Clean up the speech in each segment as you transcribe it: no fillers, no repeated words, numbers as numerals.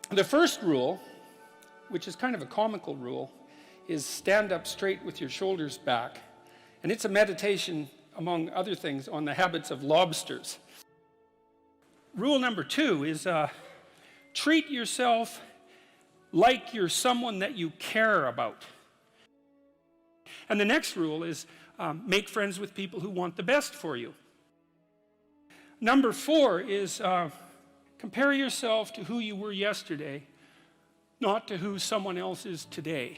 The first rule, which is kind of a comical rule, is stand up straight with your shoulders back. And it's a meditation, among other things, on the habits of lobsters. Rule number 2 is treat yourself like you're someone that you care about. And the next rule is make friends with people who want the best for you. Number 4 is compare yourself to who you were yesterday, not to who someone else is today.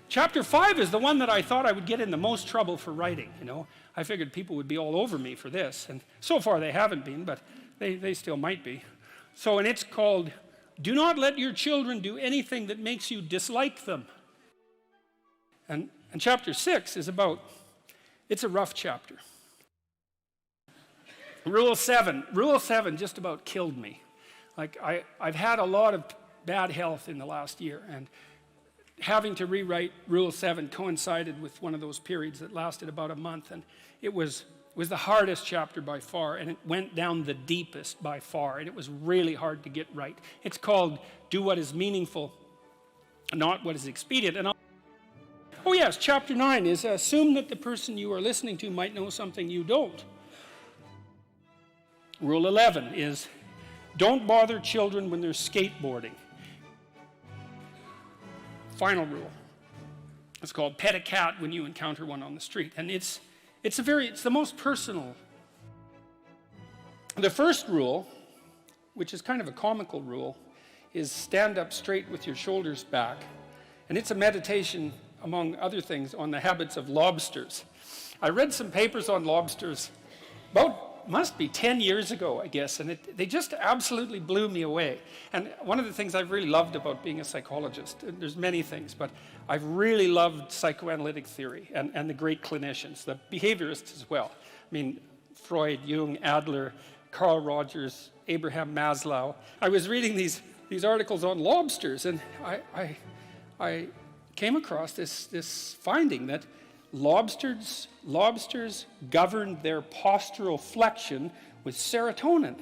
Chapter 5 is the one that I thought I would get in the most trouble for writing, you know. I figured people would be all over me for this, and so far they haven't been, but they still might be. So, and it's called, Do Not Let Your Children Do Anything That Makes You Dislike Them. And chapter 6 is about, it's a rough chapter. Rule 7 just about killed me. Like, I've had a lot of bad health in the last year, and having to rewrite Rule 7 coincided with one of those periods that lasted about a month, and it was the hardest chapter by far, and it went down the deepest by far, and it was really hard to get right. It's called Do What Is Meaningful, Not What Is Expedient. And oh yes, chapter 9 is assume that the person you are listening to might know something you don't. Rule 11 is don't bother children when they're skateboarding. Final rule. It's called pet a cat when you encounter one on the street. And it's the most personal. The first rule, which is kind of a comical rule, is stand up straight with your shoulders back. And it's a meditation, among other things, on the habits of lobsters. I read some papers on lobsters must be 10 years ago, I guess, and they just absolutely blew me away. And one of the things I've really loved about being a psychologist, and there's many things, but I've really loved psychoanalytic theory and the great clinicians, the behaviorists as well. I mean, Freud, Jung, Adler, Carl Rogers, Abraham Maslow. I was reading these articles on lobsters, and I came across this finding that lobsters govern their postural flexion with serotonin.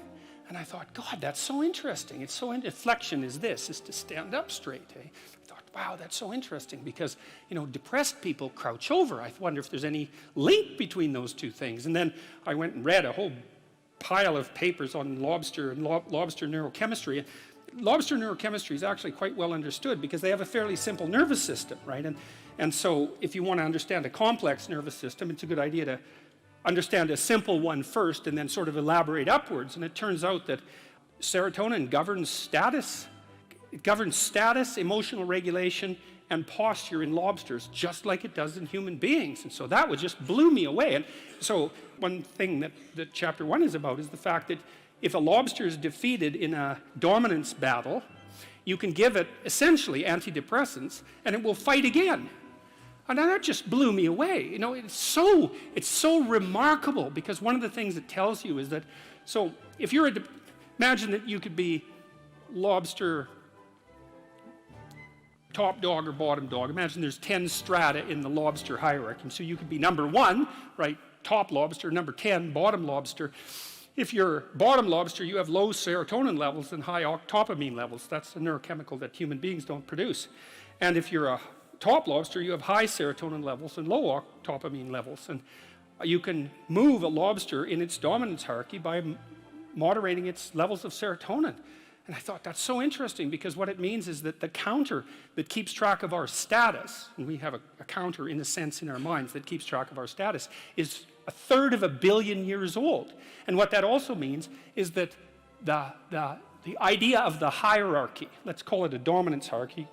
And I thought, God, that's so interesting. It's so flexion is to stand up straight. Eh? I thought, wow, that's so interesting because, you know, depressed people crouch over. I wonder if there's any link between those two things. And then I went and read a whole pile of papers on lobster and lobster neurochemistry. Lobster neurochemistry is actually quite well understood because they have a fairly simple nervous system, right? And so if you want to understand a complex nervous system, it's a good idea to understand a simple one first and then sort of elaborate upwards. And it turns out that serotonin governs status. It governs status, emotional regulation, and posture in lobsters, just like it does in human beings. And so that just blew me away. And so one thing that chapter 1 is about is the fact that if a lobster is defeated in a dominance battle, you can give it essentially antidepressants and it will fight again. And that just blew me away. You know, it's so remarkable because one of the things it tells you is that, so if you're imagine that you could be lobster top dog or bottom dog. Imagine there's 10 strata in the lobster hierarchy. So you could be number 1, right, top lobster, number 10, bottom lobster. If you're bottom lobster, you have low serotonin levels and high octopamine levels. That's a neurochemical that human beings don't produce. And if you're a top lobster, you have high serotonin levels and low octopamine levels. And you can move a lobster in its dominance hierarchy by moderating its levels of serotonin. And I thought that's so interesting because what it means is that the counter that keeps track of our status, and we have a counter in a sense in our minds that keeps track of our status, is 1/3 of a billion years old. And what that also means is that the idea of the hierarchy, let's call it a dominance hierarchy,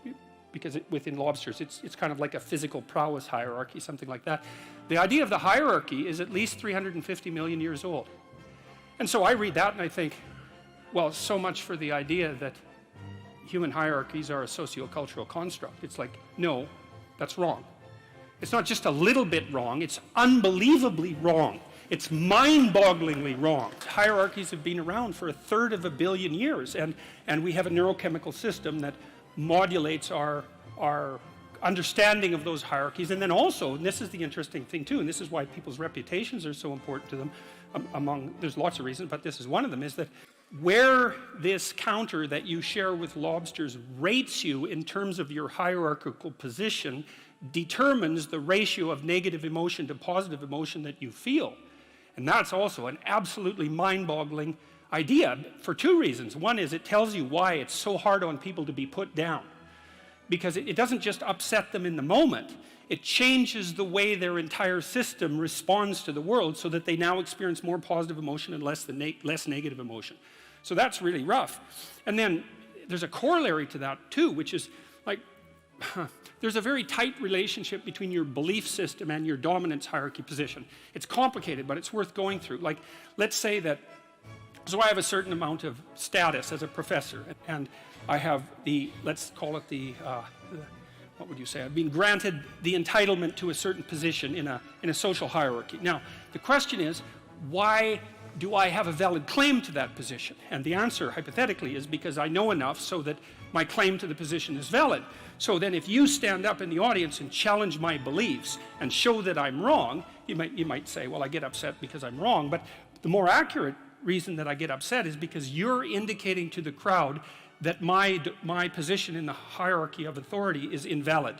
because within lobsters it's kind of like a physical prowess hierarchy, something like that. The idea of the hierarchy is at least 350 million years old. And so I read that and I think, well, so much for the idea that human hierarchies are a sociocultural construct. It's like, no, that's wrong. It's not just a little bit wrong, it's unbelievably wrong. It's mind-bogglingly wrong. Hierarchies have been around for 1/3 of a billion years, and we have a neurochemical system that modulates our understanding of those hierarchies. And then also, and this is the interesting thing too, and this is why people's reputations are so important to them, there's lots of reasons, but this is one of them, is that where this counter that you share with lobsters rates you in terms of your hierarchical position determines the ratio of negative emotion to positive emotion that you feel. And that's also an absolutely mind-boggling idea for two reasons. One is it tells you why it's so hard on people to be put down. Because it doesn't just upset them in the moment, it changes the way their entire system responds to the world so that they now experience more positive emotion and less negative emotion. So that's really rough. And then there's a corollary to that too, which is like, there's a very tight relationship between your belief system and your dominance hierarchy position. It's complicated, but it's worth going through. Like, let's say that, so I have a certain amount of status as a professor, and I have the, let's call it the, what would you say? I've been granted the entitlement to a certain position in a social hierarchy. Now, the question is, why do I have a valid claim to that position? And the answer, hypothetically, is because I know enough so that my claim to the position is valid. So then if you stand up in the audience and challenge my beliefs and show that I'm wrong, you might say, well, I get upset because I'm wrong. But the more accurate reason that I get upset is because you're indicating to the crowd that my position in the hierarchy of authority is invalid.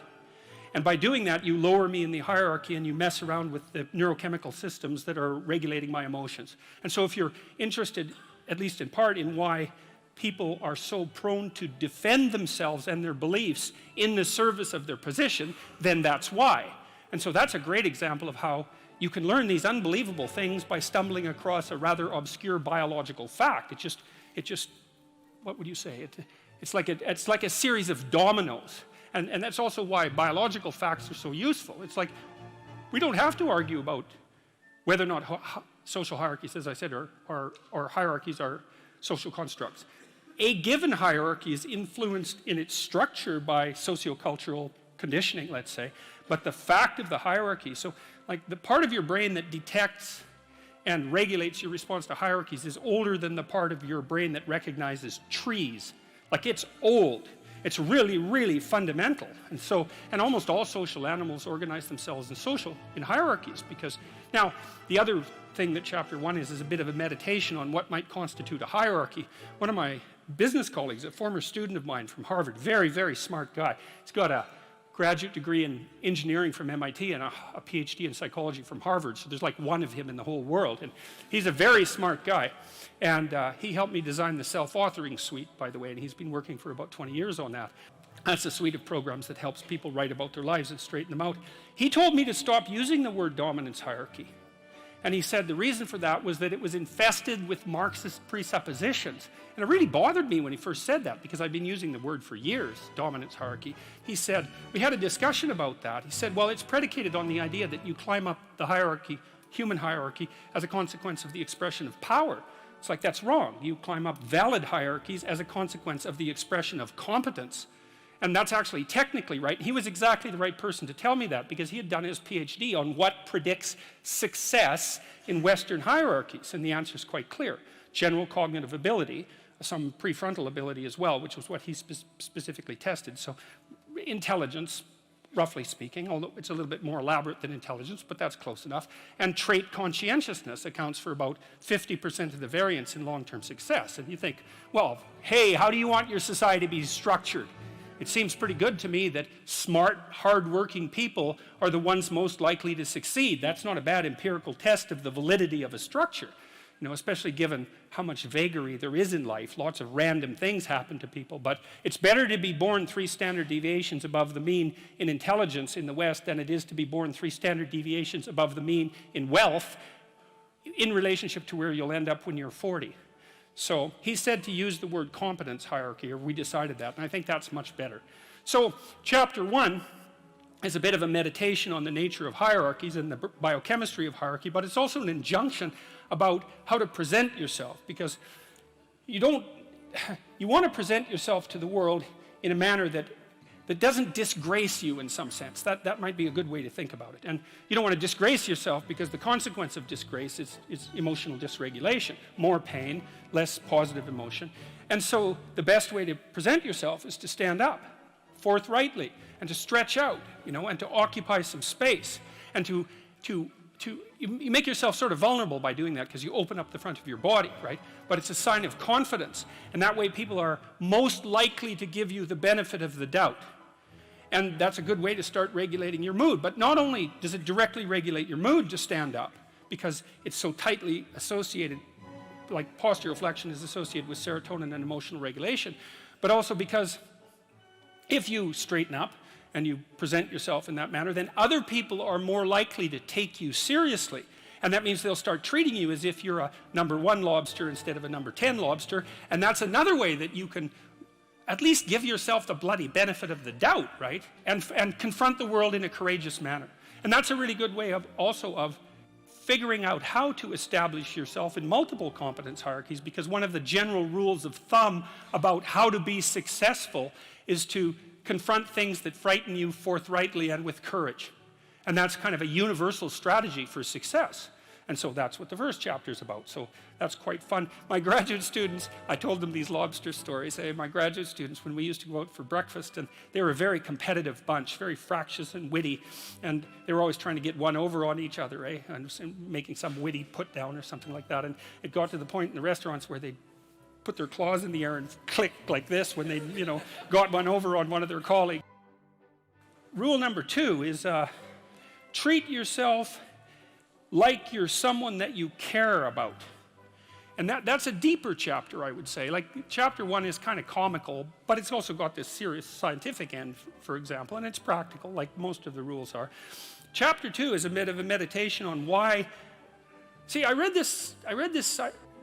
And by doing that, you lower me in the hierarchy and you mess around with the neurochemical systems that are regulating my emotions. And so if you're interested, at least in part, in why people are so prone to defend themselves and their beliefs in the service of their position, then that's why. And so that's a great example of how you can learn these unbelievable things by stumbling across a rather obscure biological fact. It just, what would you say? It's like a series of dominoes. And that's also why biological facts are so useful. It's like, we don't have to argue about whether or not social hierarchies, as I said, or hierarchies are social constructs. A given hierarchy is influenced in its structure by sociocultural conditioning, let's say, but the fact of the hierarchy, so like the part of your brain that detects and regulates your response to hierarchies is older than the part of your brain that recognizes trees. Like, it's old. It's really, really fundamental. And so, and almost all social animals organize themselves in hierarchies, because now the other thing that chapter 1 is a bit of a meditation on what might constitute a hierarchy. One of my business colleagues, a former student of mine from Harvard, very, very smart guy. He's got a graduate degree in engineering from MIT and a PhD in psychology from Harvard, so there's like one of him in the whole world. And he's a very smart guy. And he helped me design the self-authoring suite, by the way, and he's been working for about 20 years on that. That's a suite of programs that helps people write about their lives and straighten them out. He told me to stop using the word dominance hierarchy. And he said the reason for that was that it was infested with Marxist presuppositions. And it really bothered me when he first said that, because I've been using the word for years, dominance hierarchy. He said, we had a discussion about that. He said, well, it's predicated on the idea that you climb up the hierarchy, human hierarchy, as a consequence of the expression of power. It's like, that's wrong. You climb up valid hierarchies as a consequence of the expression of competence. And that's actually technically right. He was exactly the right person to tell me that, because he had done his PhD on what predicts success in Western hierarchies. And the answer is quite clear. General cognitive ability, some prefrontal ability as well, which was what he specifically tested. So intelligence, roughly speaking, although it's a little bit more elaborate than intelligence, but that's close enough. And trait conscientiousness accounts for about 50% of the variance in long-term success. And you think, well, hey, how do you want your society to be structured? It seems pretty good to me that smart, hard-working people are the ones most likely to succeed. That's not a bad empirical test of the validity of a structure, you know, especially given how much vagary there is in life. Lots of random things happen to people, but it's better to be born 3 standard deviations above the mean in intelligence in the West than it is to be born 3 standard deviations above the mean in wealth in relationship to where you'll end up when you're 40. So he said to use the word competence hierarchy, or we decided that, and I think that's much better. So chapter 1 is a bit of a meditation on the nature of hierarchies and the biochemistry of hierarchy, but it's also an injunction about how to present yourself, because you want to present yourself to the world in a manner that doesn't disgrace you in some sense. That might be a good way to think about it. And you don't want to disgrace yourself, because the consequence of disgrace is emotional dysregulation, more pain, less positive emotion. And so the best way to present yourself is to stand up forthrightly and to stretch out, you know, and to occupy some space and to you make yourself sort of vulnerable by doing that because you open up the front of your body, right? But it's a sign of confidence. And that way people are most likely to give you the benefit of the doubt. And that's a good way to start regulating your mood. But not only does it directly regulate your mood to stand up, because it's so tightly associated, like postural flexion is associated with serotonin and emotional regulation, but also because if you straighten up and you present yourself in that manner, then other people are more likely to take you seriously. And that means they'll start treating you as if you're a number 1 lobster instead of a number 10 lobster. And that's another way that you can at least give yourself the bloody benefit of the doubt, right? And confront the world in a courageous manner. And that's a really good way of figuring out how to establish yourself in multiple competence hierarchies, because one of the general rules of thumb about how to be successful is to confront things that frighten you forthrightly and with courage. And that's kind of a universal strategy for success. And so that's what the first chapter is about. So that's quite fun. My graduate students, I told them these lobster stories. My graduate students, when we used to go out for breakfast, and they were a very competitive bunch, very fractious and witty, and they were always trying to get one over on each other, and making some witty put down or something like that. And it got to the point in the restaurants where they'd put their claws in the air and click like this when they, got one over on one of their colleagues. Rule number 2 is treat yourself like you're someone that you care about. And that's a deeper chapter, I would say. Like, chapter 1 is kind of comical, but it's also got this serious scientific end, for example, and it's practical, like most of the rules are. Chapter 2 is a bit of a meditation on why. See, I read this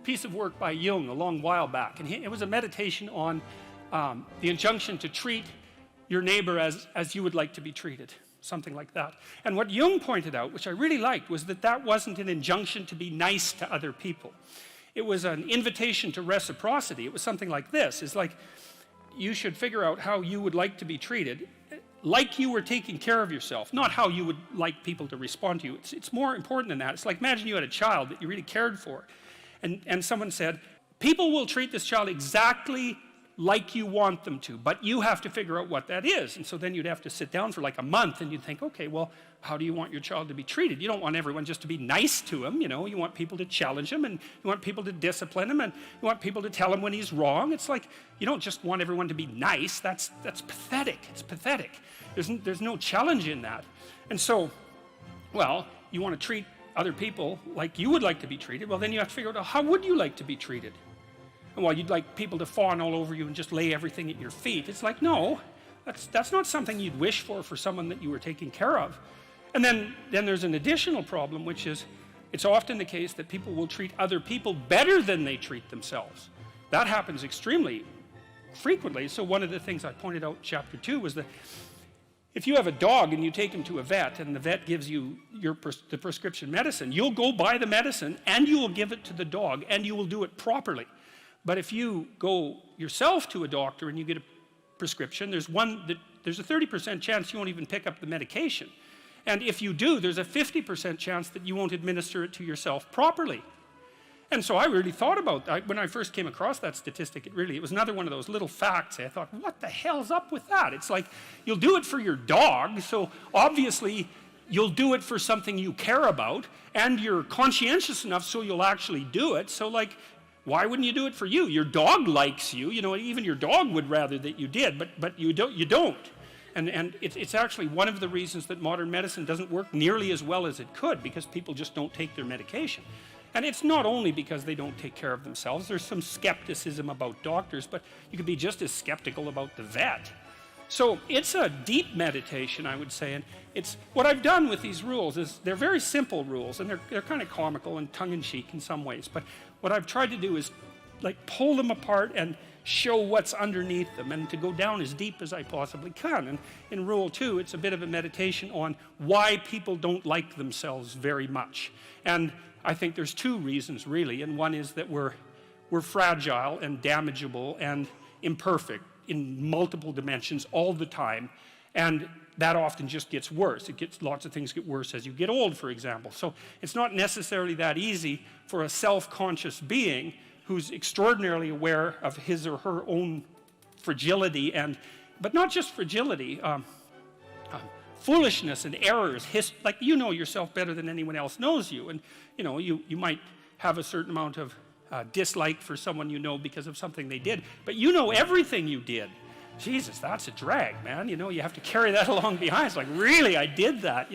piece of work by Jung a long while back, and it was a meditation on the injunction to treat your neighbor as you would like to be treated. Something like that. And what Jung pointed out, which I really liked, was that wasn't an injunction to be nice to other people. It was an invitation to reciprocity. It was something like this. It's like, you should figure out how you would like to be treated, like you were taking care of yourself, not how you would like people to respond to you. It's more important than that. It's like, imagine you had a child that you really cared for, and someone said, people will treat this child exactly like you want them to, but you have to figure out what that is. And so then you'd have to sit down for like a month and you'd think, okay, well, how do you want your child to be treated? You don't want everyone just to be nice to him, you want people to challenge him, and you want people to discipline him, and you want people to tell him when he's wrong. It's like, you don't just want everyone to be nice. That's pathetic. It's pathetic. There's no challenge in that. And so, well, you want to treat other people like you would like to be treated. Well, then you have to figure out, how would you like to be treated? And while you'd like people to fawn all over you and just lay everything at your feet, it's like, no, that's not something you'd wish for someone that you were taking care of. And then there's an additional problem, which is, it's often the case that people will treat other people better than they treat themselves. That happens extremely frequently. So one of the things I pointed out in chapter 2 was that if you have a dog and you take him to a vet and the vet gives you the prescription medicine, you'll go buy the medicine and you will give it to the dog and you will do it properly. But if you go yourself to a doctor and you get a prescription, there's a 30% chance you won't even pick up the medication. And if you do, there's a 50% chance that you won't administer it to yourself properly. And so I really thought about that. When I first came across that statistic, it was another one of those little facts. I thought, what the hell's up with that? It's like, you'll do it for your dog, so obviously you'll do it for something you care about, and you're conscientious enough so you'll actually do it. So like, why wouldn't you do it for you? Your dog likes you, even your dog would rather that you did, but you don't. And it's actually one of the reasons that modern medicine doesn't work nearly as well as it could, because people just don't take their medication. And it's not only because they don't take care of themselves. There's some skepticism about doctors, but you could be just as skeptical about the vet. So it's a deep meditation, I would say, and it's what I've done with these rules is they're very simple rules, and they're kind of comical and tongue-in-cheek in some ways, but what I've tried to do is like pull them apart and show what's underneath them, and to go down as deep as I possibly can. And in Rule 2, it's a bit of a meditation on why people don't like themselves very much. And I think there's 2 reasons, really, and one is that we're fragile and damageable and imperfect in multiple dimensions all the time, and that often just gets worse. Lots of things get worse as you get old, for example. So it's not necessarily that easy for a self-conscious being who's extraordinarily aware of his or her own fragility, but not just fragility, foolishness and errors, like you know yourself better than anyone else knows you, and you might have a certain amount of dislike for someone you know because of something they did, but you know everything you did. Jesus, that's a drag, man. You have to carry that along behind. It's like, really, I did that,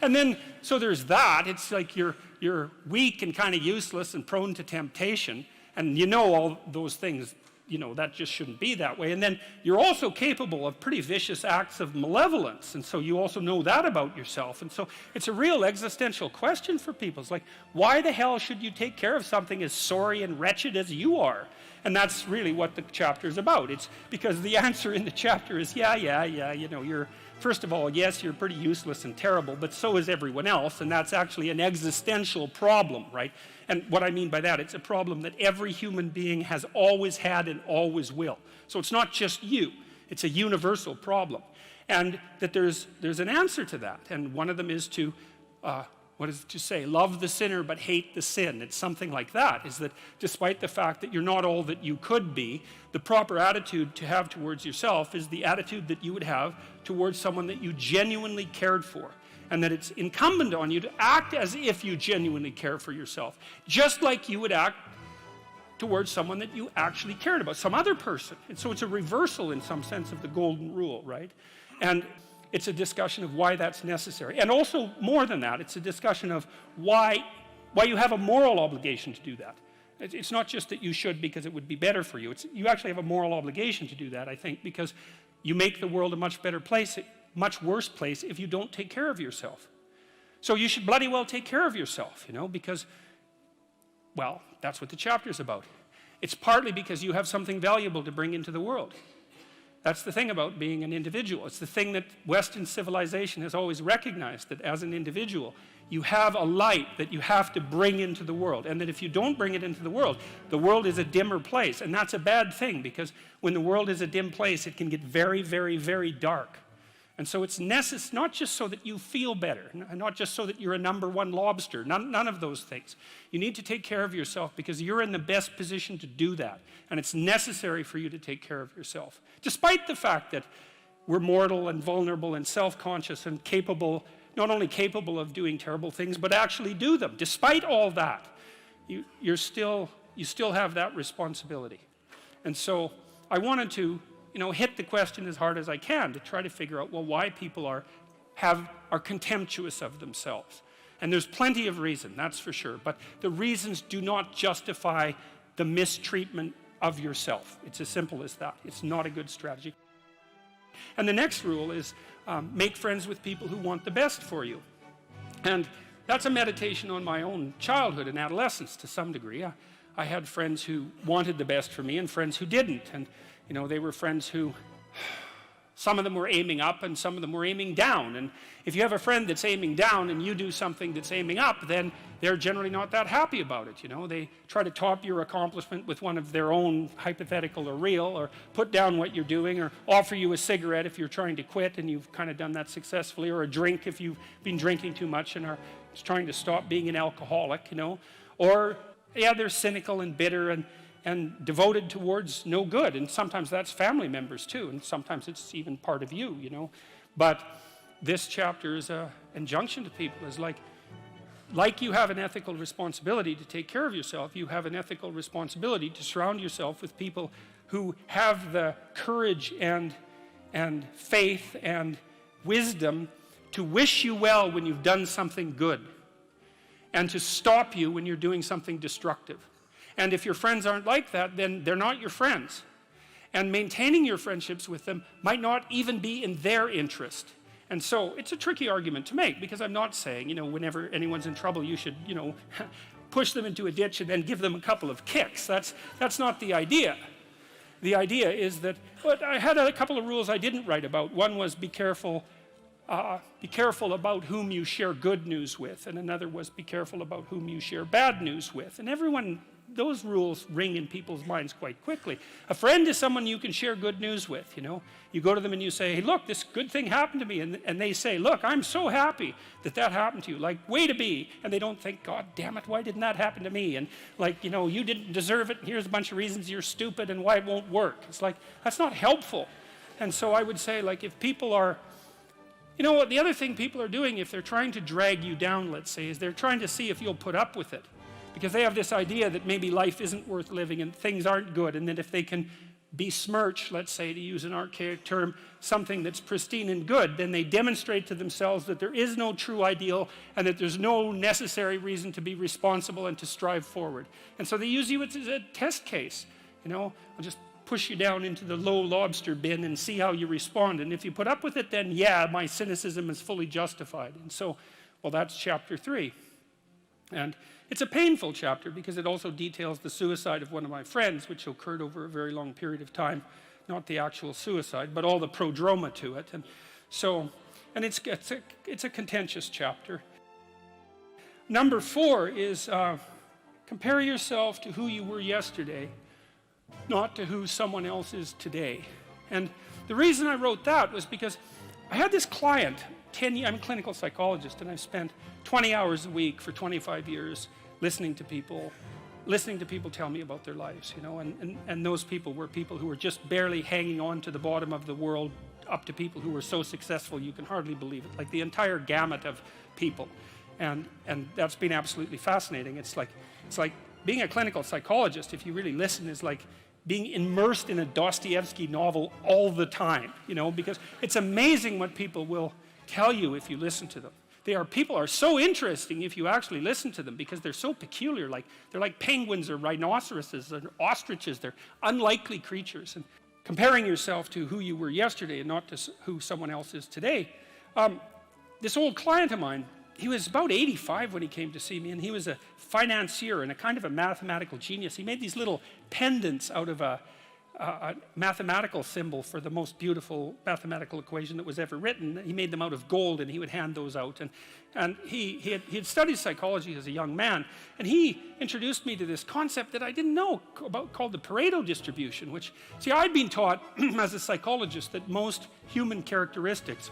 And then, so there's that. It's like you're weak and kind of useless and prone to temptation, and all those things, that just shouldn't be that way. And then you're also capable of pretty vicious acts of malevolence, and so you also know that about yourself. And so it's a real existential question for people. It's like, why the hell should you take care of something as sorry and wretched as you are? And that's really what the chapter is about. It's because the answer in the chapter is, you're, first of all, yes, you're pretty useless and terrible, but so is everyone else, and that's actually an existential problem, right? And what I mean by that, it's a problem that every human being has always had and always will. So it's not just you, it's a universal problem. And that there's an answer to that, and one of them is to, what does it say? Love the sinner but hate the sin. It's something like that, is that despite the fact that you're not all that you could be, the proper attitude to have towards yourself is the attitude that you would have towards someone that you genuinely cared for. And that it's incumbent on you to act as if you genuinely care for yourself, just like you would act towards someone that you actually cared about, some other person. And so it's a reversal in some sense of the golden rule, right? And it's a discussion of why that's necessary. And also, more than that, it's a discussion of why you have a moral obligation to do that. It's not just that you should because it would be better for you. You actually have a moral obligation to do that, I think, because you make the world a much better place, much worse place if you don't take care of yourself. So you should bloody well take care of yourself, because, well, that's what the chapter's about. It's partly because you have something valuable to bring into the world. That's the thing about being an individual. It's the thing that Western civilization has always recognized, that as an individual, you have a light that you have to bring into the world, and that if you don't bring it into the world is a dimmer place, and that's a bad thing, because when the world is a dim place, it can get very, very, very dark. And so it's necessary, not just so that you feel better, not just so that you're a #1 lobster, none of those things. You need to take care of yourself because you're in the best position to do that. And it's necessary for you to take care of yourself. Despite the fact that we're mortal and vulnerable and self-conscious and capable, not only capable of doing terrible things, but actually do them. Despite all that, you still have that responsibility. And so I wanted to hit the question as hard as I can to try to figure out, well, why people are contemptuous of themselves. And there's plenty of reason, that's for sure, but the reasons do not justify the mistreatment of yourself. It's as simple as that. It's not a good strategy. And the next rule is make friends with people who want the best for you. And that's a meditation on my own childhood and adolescence to some degree. I had friends who wanted the best for me and friends who didn't. And they were friends who, some of them were aiming up and some of them were aiming down. And if you have a friend that's aiming down and you do something that's aiming up, then they're generally not that happy about it. They try to top your accomplishment with one of their own, hypothetical or real, or put down what you're doing, or offer you a cigarette if you're trying to quit and you've kind of done that successfully, or a drink if you've been drinking too much and are trying to stop being an alcoholic, Or, they're cynical and bitter and devoted towards no good, and sometimes that's family members too, and sometimes it's even part of you, But this chapter is an injunction to people, is like you have an ethical responsibility to take care of yourself, you have an ethical responsibility to surround yourself with people who have the courage and faith and wisdom to wish you well when you've done something good, and to stop you when you're doing something destructive. And if your friends aren't like that, then they're not your friends. And maintaining your friendships with them might not even be in their interest. And so it's a tricky argument to make, because I'm not saying, whenever anyone's in trouble, you should, push them into a ditch and then give them a couple of kicks. That's not the idea. The idea is that, but I had a couple of rules I didn't write about. One was be careful about whom you share good news with, and another was be careful about whom you share bad news with. And those rules ring in people's minds quite quickly. A friend is someone you can share good news with, You go to them and you say, hey, look, this good thing happened to me. And they say, look, I'm so happy that happened to you. Like, way to be. And they don't think, God damn it, why didn't that happen to me? And you didn't deserve it. And here's a bunch of reasons you're stupid and why it won't work. It's like, that's not helpful. And so I would say, if people are You know what, the other thing people are doing if they're trying to drag you down, let's say, is they're trying to see if you'll put up with it. Because they have this idea that maybe life isn't worth living and things aren't good, and that if they can besmirch, let's say, to use an archaic term, something that's pristine and good, then they demonstrate to themselves that there is no true ideal and that there's no necessary reason to be responsible and to strive forward. And so they use you as a test case. You know, I'll just push you down into the low lobster bin and see how you respond. And if you put up with it, then yeah, my cynicism is fully justified. And so, well, that's chapter 3. And it's a painful chapter because it also details the suicide of one of my friends, which occurred over a very long period of time. Not the actual suicide, but all the prodroma to it. And so, and it's a contentious chapter. Number 4 is compare yourself to who you were yesterday, not to who someone else is today. And the reason I wrote that was because I had this client, I'm a clinical psychologist, and I've spent 20 hours a week for 25 years listening to people tell me about their lives, you know, and those people were people who were just barely hanging on to the bottom of the world, up to people who were so successful you can hardly believe it, like the entire gamut of people. And that's been absolutely fascinating. It's like being a clinical psychologist, if you really listen, is like being immersed in a Dostoevsky novel all the time, you know, because it's amazing what people will tell you if you listen to them. People are so interesting if you actually listen to them because they're so peculiar. Like they're like penguins or rhinoceroses or ostriches. They're unlikely creatures. And comparing yourself to who you were yesterday and not to who someone else is today. This old client of mine, he was about 85 when he came to see me, and he was a financier and a kind of a mathematical genius. He made these little pendants out of a mathematical symbol for the most beautiful mathematical equation that was ever written. He made them out of gold, and he would hand those out. And he had studied psychology as a young man, and he introduced me to this concept that I didn't know about called the Pareto distribution, which, see, I'd been taught as a psychologist that most human characteristics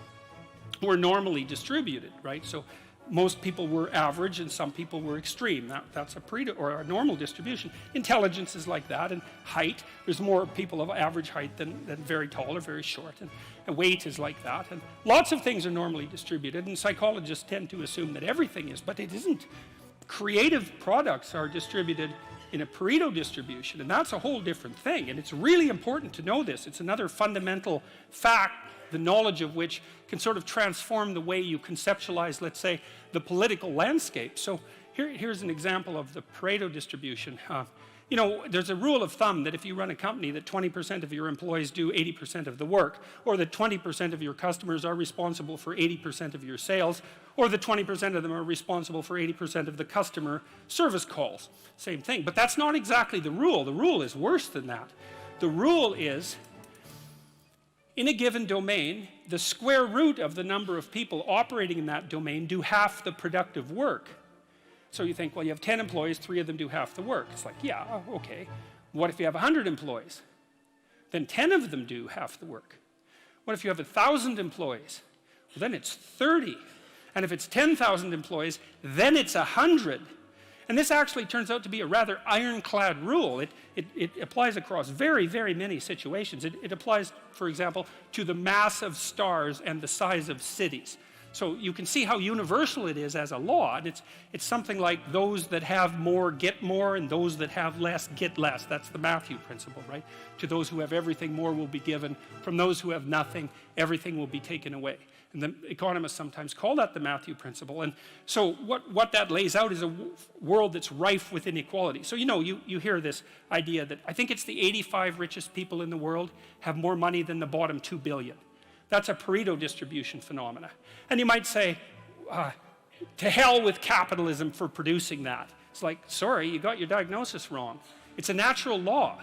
were normally distributed, right? So most people were average and some people were extreme. That's a Pareto or a normal distribution. Intelligence is like that, and height, there's more people of average height than very tall or very short, and weight is like that, and lots of things are normally distributed, and psychologists tend to assume that everything is, but it isn't. Creative products are distributed in a Pareto distribution, and that's a whole different thing, and it's really important to know this. It's another fundamental fact, the knowledge of which can sort of transform the way you conceptualize, let's say, the political landscape. So here's an example of the Pareto distribution. You know, there's a rule of thumb that if you run a company that 20% of your employees do 80% of the work, or that 20% of your customers are responsible for 80% of your sales, or that 20% of them are responsible for 80% of the customer service calls. Same thing, but that's not exactly the rule. The rule is worse than that. The rule is, in a given domain, the square root of the number of people operating in that domain do half the productive work. So you think, well, you have 10 employees, 3 of them do half the work. It's like, yeah, okay. What if you have 100 employees? Then 10 of them do half the work. What if you have 1,000 employees? Well, then it's 30. And if it's 10,000 employees, then it's 100. And this actually turns out to be a rather ironclad rule. It applies across very, very many situations. It applies, for example, to the mass of stars and the size of cities. So you can see how universal it is as a law. And it's something like those that have more get more, and those that have less get less. That's the Matthew principle, right? To those who have everything, more will be given. From those who have nothing, everything will be taken away. And the economists sometimes call that the Matthew principle. And so what that lays out is a world that's rife with inequality. So, you know, you hear this idea that I think it's the 85 richest people in the world have more money than the bottom 2 billion. That's a Pareto distribution phenomena. And you might say, to hell with capitalism for producing that. It's like, sorry, you got your diagnosis wrong. It's a natural law.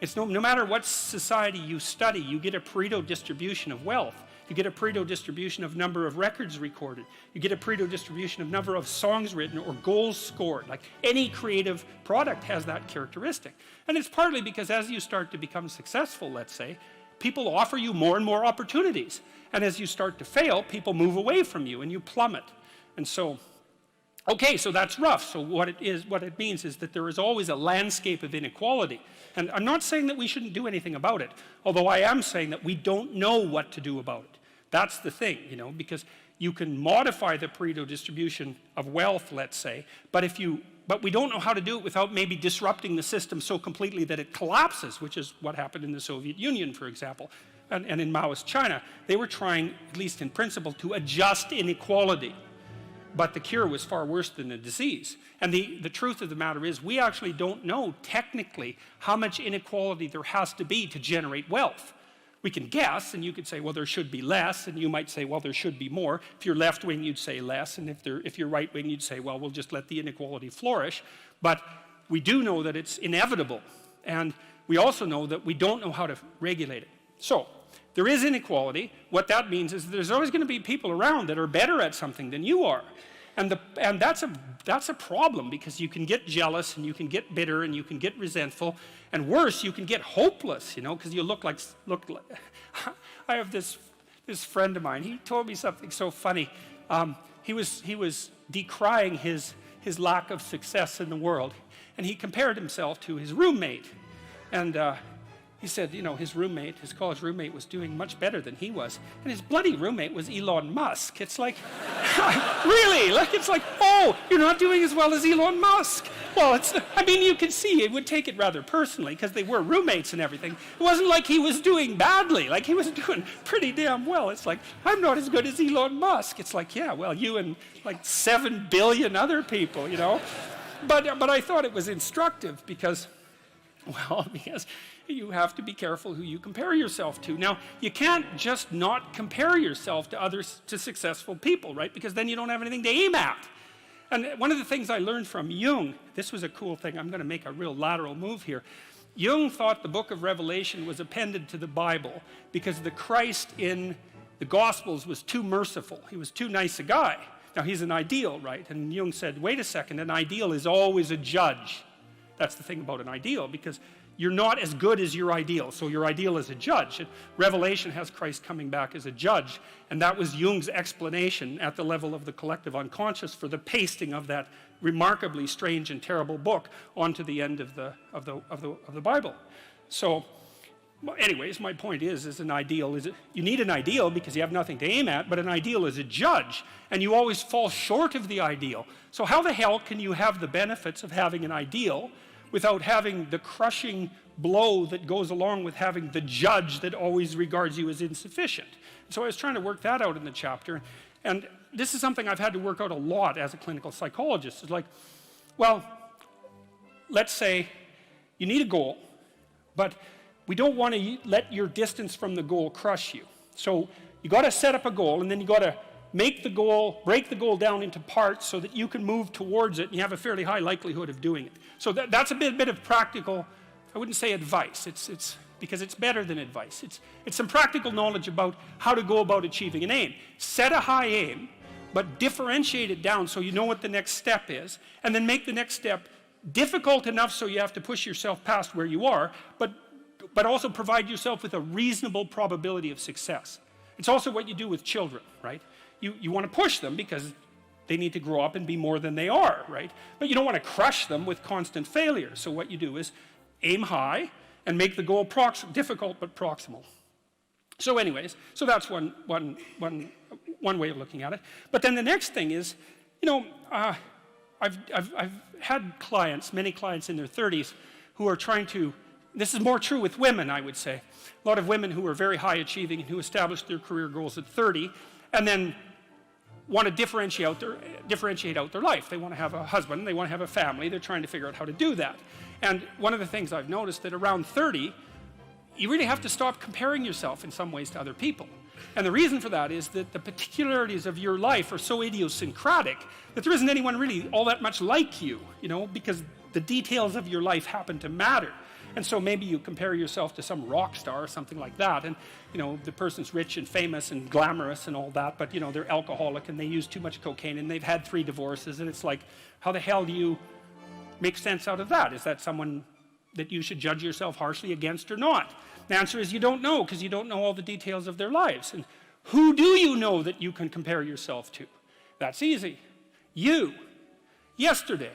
It's no matter what society you study, you get a Pareto distribution of wealth. You get a Pareto distribution of number of records recorded. You get a Pareto distribution of number of songs written or goals scored. Like any creative product has that characteristic. And it's partly because as you start to become successful, let's say, people offer you more and more opportunities. And as you start to fail, people move away from you and you plummet. And so, okay, so that's rough. So what it means is that there is always a landscape of inequality. And I'm not saying that we shouldn't do anything about it, although I am saying that we don't know what to do about it. That's the thing, because you can modify the Pareto distribution of wealth, let's say, but we don't know how to do it without maybe disrupting the system so completely that it collapses, which is what happened in the Soviet Union, for example, and in Maoist China. They were trying, at least in principle, to adjust inequality. But the cure was far worse than the disease. And the truth of the matter is, we actually don't know technically how much inequality there has to be to generate wealth. We can guess, and you could say, well, there should be less, and you might say, well, there should be more. If you're left-wing, you'd say less, and if you're right-wing, you'd say, well, we'll just let the inequality flourish. But we do know that it's inevitable, and we also know that we don't know how to regulate it. So, there is inequality. What that means is there's always going to be people around that are better at something than you are. And that's a problem, because you can get jealous, and you can get bitter, and you can get resentful, and worse, you can get hopeless, because you look like I have this friend of mine. He told me something so funny. He was decrying his lack of success in the world, and he compared himself to his roommate, and he said, his college roommate was doing much better than he was. And his bloody roommate was Elon Musk. It's like, really? It's like, oh, you're not doing as well as Elon Musk. Well, you can see it would take it rather personally, because they were roommates and everything. It wasn't like he was doing badly. He was doing pretty damn well. It's like, I'm not as good as Elon Musk. It's like, yeah, well, you and 7 billion other people, But I thought it was instructive because you have to be careful who you compare yourself to. Now, you can't just not compare yourself to successful people, right? Because then you don't have anything to aim at. And one of the things I learned from Jung, this was a cool thing, I'm going to make a real lateral move here. Jung thought the book of Revelation was appended to the Bible because the Christ in the Gospels was too merciful. He was too nice a guy. Now, he's an ideal, right? And Jung said, wait a second, an ideal is always a judge. That's the thing about an ideal, because you're not as good as your ideal, so your ideal is a judge. Revelation has Christ coming back as a judge, and that was Jung's explanation at the level of the collective unconscious for the pasting of that remarkably strange and terrible book onto the end of the Bible. So, anyways, my point is an ideal you need an ideal because you have nothing to aim at, but an ideal is a judge, and you always fall short of the ideal. So how the hell can you have the benefits of having an ideal without having the crushing blow that goes along with having the judge that always regards you as insufficient? So I was trying to work that out in the chapter, and this is something I've had to work out a lot as a clinical psychologist. It's like, well, let's say you need a goal, but we don't want to let your distance from the goal crush you. So you got to set up a goal, and then you got to break the goal down into parts so that you can move towards it, and you have a fairly high likelihood of doing it. So that's a bit of practical, I wouldn't say advice, it's because it's better than advice. It's some practical knowledge about how to go about achieving an aim. Set a high aim, but differentiate it down so you know what the next step is, and then make the next step difficult enough so you have to push yourself past where you are, but also provide yourself with a reasonable probability of success. It's also what you do with children, right? You want to push them because they need to grow up and be more than they are, right? But you don't want to crush them with constant failure. So what you do is aim high and make the goal difficult but proximal. So anyways, so that's one way of looking at it. But then the next thing is, I've had many clients in their 30s who are trying to, this is more true with women, I would say. A lot of women who are very high achieving and who established their career goals at 30 and then want to differentiate out their life. They want to have a husband, they want to have a family, they're trying to figure out how to do that. And one of the things I've noticed that around 30, you really have to stop comparing yourself in some ways to other people. And the reason for that is that the particularities of your life are so idiosyncratic that there isn't anyone really all that much like you, because the details of your life happen to matter. And so maybe you compare yourself to some rock star or something like that, and the person's rich and famous and glamorous and all that, but they're alcoholic and they use too much cocaine and they've had 3 divorces, and it's like, how the hell do you make sense out of that? Is that someone that you should judge yourself harshly against or not? The answer is you don't know, because you don't know all the details of their lives. And who do you know that you can compare yourself to? That's easy. You. Yesterday.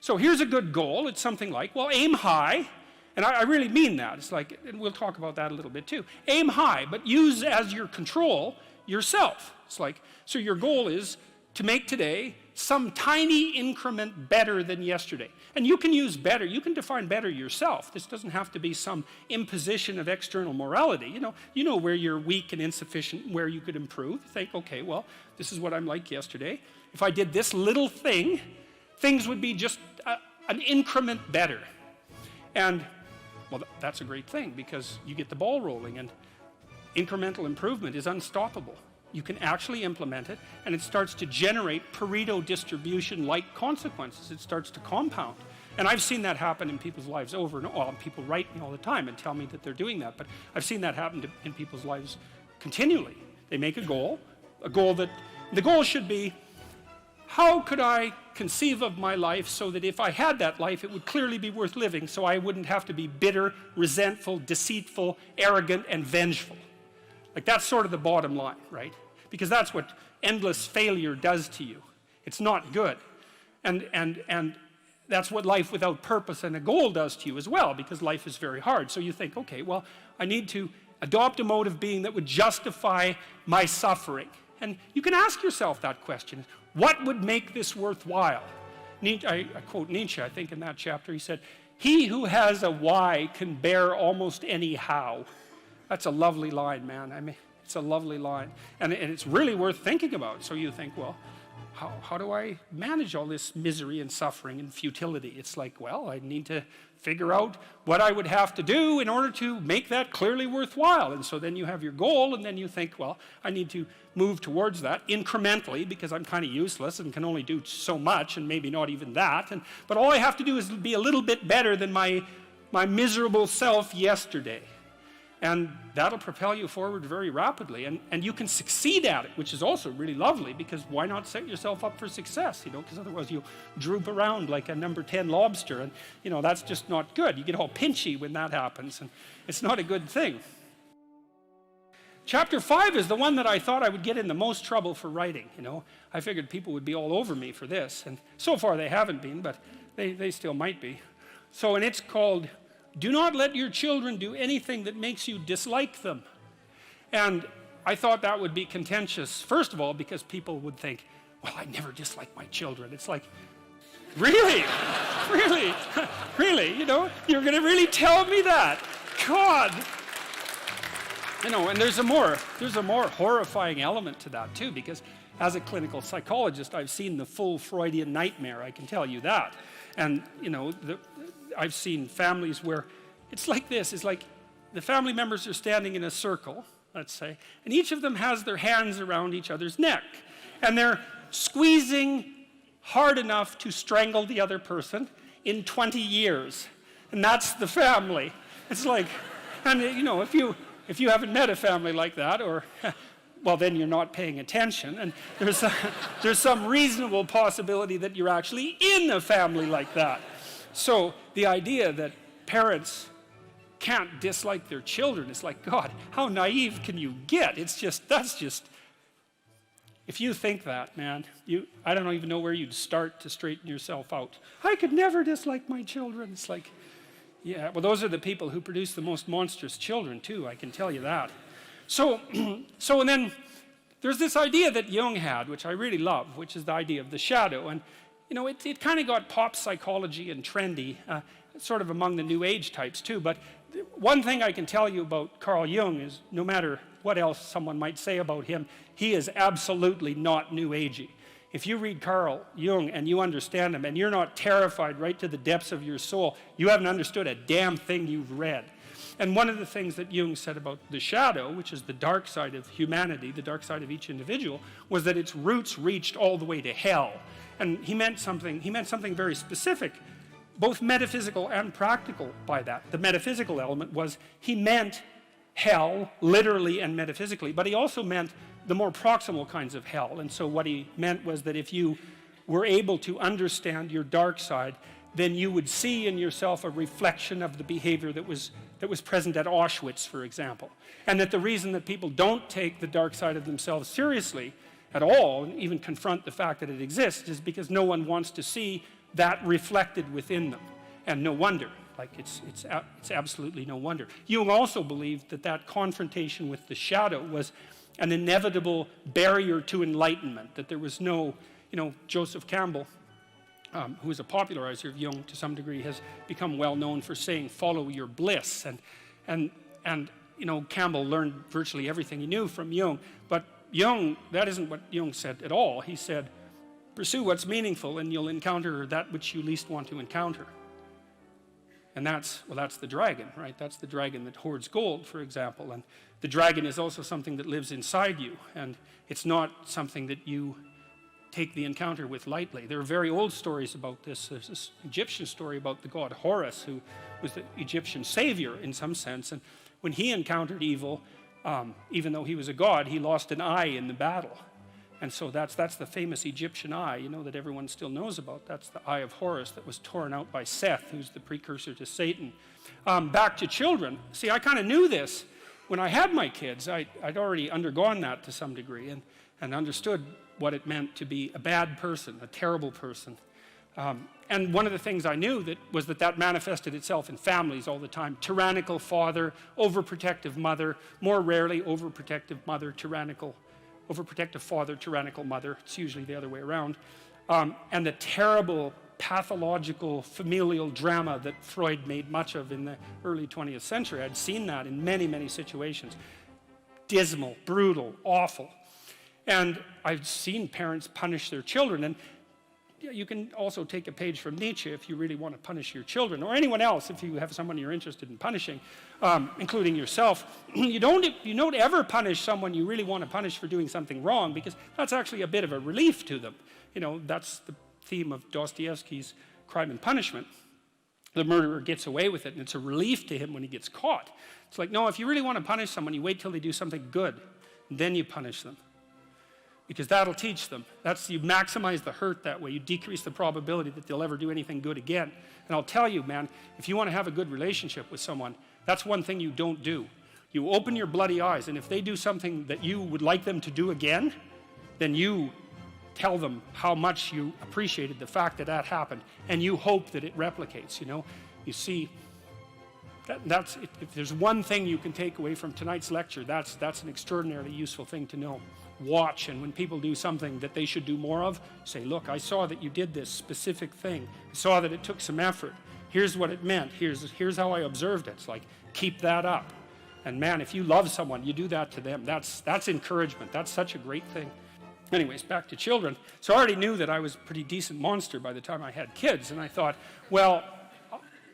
So here's a good goal. It's something like, well, aim high And I really mean that. It's like, and we'll talk about that a little bit too. Aim high, but use as your control yourself. It's like, so your goal is to make today some tiny increment better than yesterday. And you can use better, you can define better yourself. This doesn't have to be some imposition of external morality. You know where you're weak and insufficient, where you could improve. Think, okay, well, this is what I'm like yesterday. If I did this little thing, things would be just an increment better. And, well, that's a great thing, because you get the ball rolling, and incremental improvement is unstoppable. You can actually implement it, and it starts to generate Pareto distribution-like consequences. It starts to compound. And I've seen that happen in people's lives over and over. Well, people write me all the time and tell me that they're doing that, but I've seen that happen in people's lives continually. They make a goal that, the goal should be, how could I conceive of my life so that if I had that life, it would clearly be worth living, so I wouldn't have to be bitter, resentful, deceitful, arrogant, and vengeful. Like, that's sort of the bottom line, right? Because that's what endless failure does to you. It's not good. And that's what life without purpose and a goal does to you as well, because life is very hard. So you think, okay, well, I need to adopt a mode of being that would justify my suffering. And you can ask yourself that question. What would make this worthwhile? I quote Nietzsche, I think, in that chapter. He said, "He who has a why can bear almost any how." That's a lovely line, man. I mean, it's a lovely line. And it's really worth thinking about. So you think, well, how do I manage all this misery and suffering and futility? It's like, well, I need to figure out what I would have to do in order to make that clearly worthwhile. And so then you have your goal, and then you think, well, I need to move towards that incrementally, because I'm kind of useless and can only do so much, and maybe not even that. But all I have to do is be a little bit better than my miserable self yesterday. And that'll propel you forward very rapidly. And you can succeed at it, which is also really lovely, because why not set yourself up for success, because otherwise you'll droop around like a number 10 lobster, and, that's just not good. You get all pinchy when that happens, and it's not a good thing. Chapter 5 is the one that I thought I would get in the most trouble for writing, I figured people would be all over me for this, and so far they haven't been, but they still might be. So, and it's called, "Do not let your children do anything that makes you dislike them." And I thought that would be contentious, first of all, because people would think, well, I never dislike my children. It's like, really? Really? Really? You're going to really tell me that? God! And there's a more horrifying element to that, too, because as a clinical psychologist, I've seen the full Freudian nightmare, I can tell you that. And, I've seen families where it's like this. It's like the family members are standing in a circle, let's say, and each of them has their hands around each other's neck. And they're squeezing hard enough to strangle the other person in 20 years. And that's the family. It's like, and if you haven't met a family like that, or, well, then you're not paying attention. And there's some reasonable possibility that you're actually in a family like that. So the idea that parents can't dislike their children, it's like, God, how naive can you get? That's just, if you think that, man, I don't even know where you'd start to straighten yourself out. I could never dislike my children. It's like, yeah, well, those are the people who produce the most monstrous children, too, I can tell you that. So and then there's this idea that Jung had, which I really love, which is the idea of the shadow. And it kind of got pop psychology and trendy, sort of among the New Age types too. But one thing I can tell you about Carl Jung is, no matter what else someone might say about him, he is absolutely not New Agey. If you read Carl Jung and you understand him, and you're not terrified right to the depths of your soul, you haven't understood a damn thing you've read. And one of the things that Jung said about the shadow, which is the dark side of humanity, the dark side of each individual, was that its roots reached all the way to hell. And he meant something very specific, both metaphysical and practical by that. The metaphysical element was he meant hell, literally and metaphysically, but he also meant the more proximal kinds of hell. And so what he meant was that if you were able to understand your dark side, then you would see in yourself a reflection of the behavior that was present at Auschwitz, for example. And that the reason that people don't take the dark side of themselves seriously at all, and even confront the fact that it exists, is because no one wants to see that reflected within them. And no wonder. Like it's absolutely no wonder. Jung also believed that that confrontation with the shadow was an inevitable barrier to enlightenment, that there was no, Joseph Campbell, who is a popularizer of Jung to some degree, has become well known for saying, follow your bliss. And Campbell learned virtually everything he knew from Jung. But Jung, that isn't what Jung said at all. He said, pursue what's meaningful and you'll encounter that which you least want to encounter. And that's the dragon, right? That's the dragon that hoards gold, for example. And the dragon is also something that lives inside you. And it's not something that you take the encounter with lightly. There are very old stories about this. There's this Egyptian story about the god Horus, who was the Egyptian savior in some sense. And when he encountered evil, even though he was a god, he lost an eye in the battle. And so that's the famous Egyptian eye, that everyone still knows about. That's the eye of Horus that was torn out by Seth, who's the precursor to Satan. Back to children. See, I kind of knew this when I had my kids. I'd already undergone that to some degree and understood what it meant to be a bad person, a terrible person. And one of the things I knew was that manifested itself in families all the time. Tyrannical father, overprotective mother, more rarely overprotective mother, overprotective father, tyrannical mother. It's usually the other way around. And the terrible pathological familial drama that Freud made much of in the early 20th century. I'd seen that in many, many situations. Dismal, brutal, awful. And I've seen parents punish their children. And you can also take a page from Nietzsche if you really want to punish your children, or anyone else if you have someone you're interested in punishing, including yourself. You don't ever punish someone you really want to punish for doing something wrong, because that's actually a bit of a relief to them. That's the theme of Dostoevsky's Crime and Punishment. The murderer gets away with it, and it's a relief to him when he gets caught. It's like, no, if you really want to punish someone, you wait till they do something good, and then you punish them. Because that'll teach them. You maximize the hurt that way. You decrease the probability that they'll ever do anything good again. And I'll tell you, man, if you want to have a good relationship with someone, that's one thing you don't do. You open your bloody eyes, and if they do something that you would like them to do again, then you tell them how much you appreciated the fact that happened, and you hope that it replicates, You see, if there's one thing you can take away from tonight's lecture, that's an extraordinarily useful thing to know. Watch, and when people do something that they should do more of, say, look, I saw that you did this specific thing. I saw that it took some effort. Here's what it meant. Here's how I observed it. It's like, keep that up. And man, if you love someone, you do that to them. That's encouragement. That's such a great thing. Anyways, back to children. So I already knew that I was a pretty decent monster by the time I had kids, and I thought, well,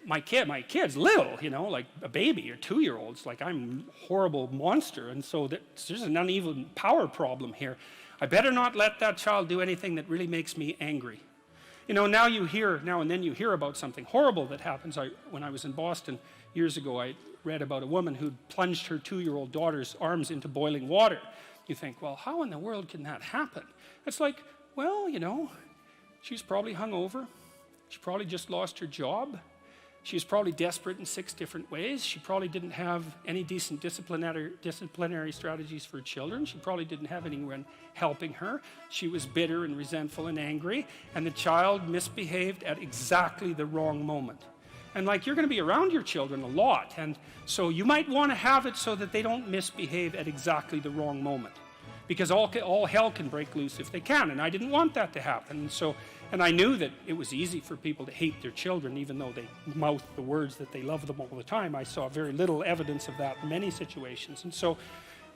my kid's little, like a baby or 2-year-old. It's like I'm a horrible monster, and so there's an uneven power problem here. I better not let that child do anything that really makes me angry. Now and then you hear about something horrible that happens. When I was in Boston years ago, I read about a woman who'd plunged her 2-year-old daughter's arms into boiling water. You think, well, how in the world can that happen? It's like, well, she's probably hungover. She probably just lost her job. She was probably desperate in 6 different ways. She probably didn't have any decent disciplinary strategies for children. She probably didn't have anyone helping her. She was bitter and resentful and angry, and the child misbehaved at exactly the wrong moment. And you're going to be around your children a lot, and so you might want to have it so that they don't misbehave at exactly the wrong moment. Because all hell can break loose if they can, and I didn't want that to happen. And I knew that it was easy for people to hate their children, even though they mouth the words that they love them all the time. I saw very little evidence of that in many situations. And so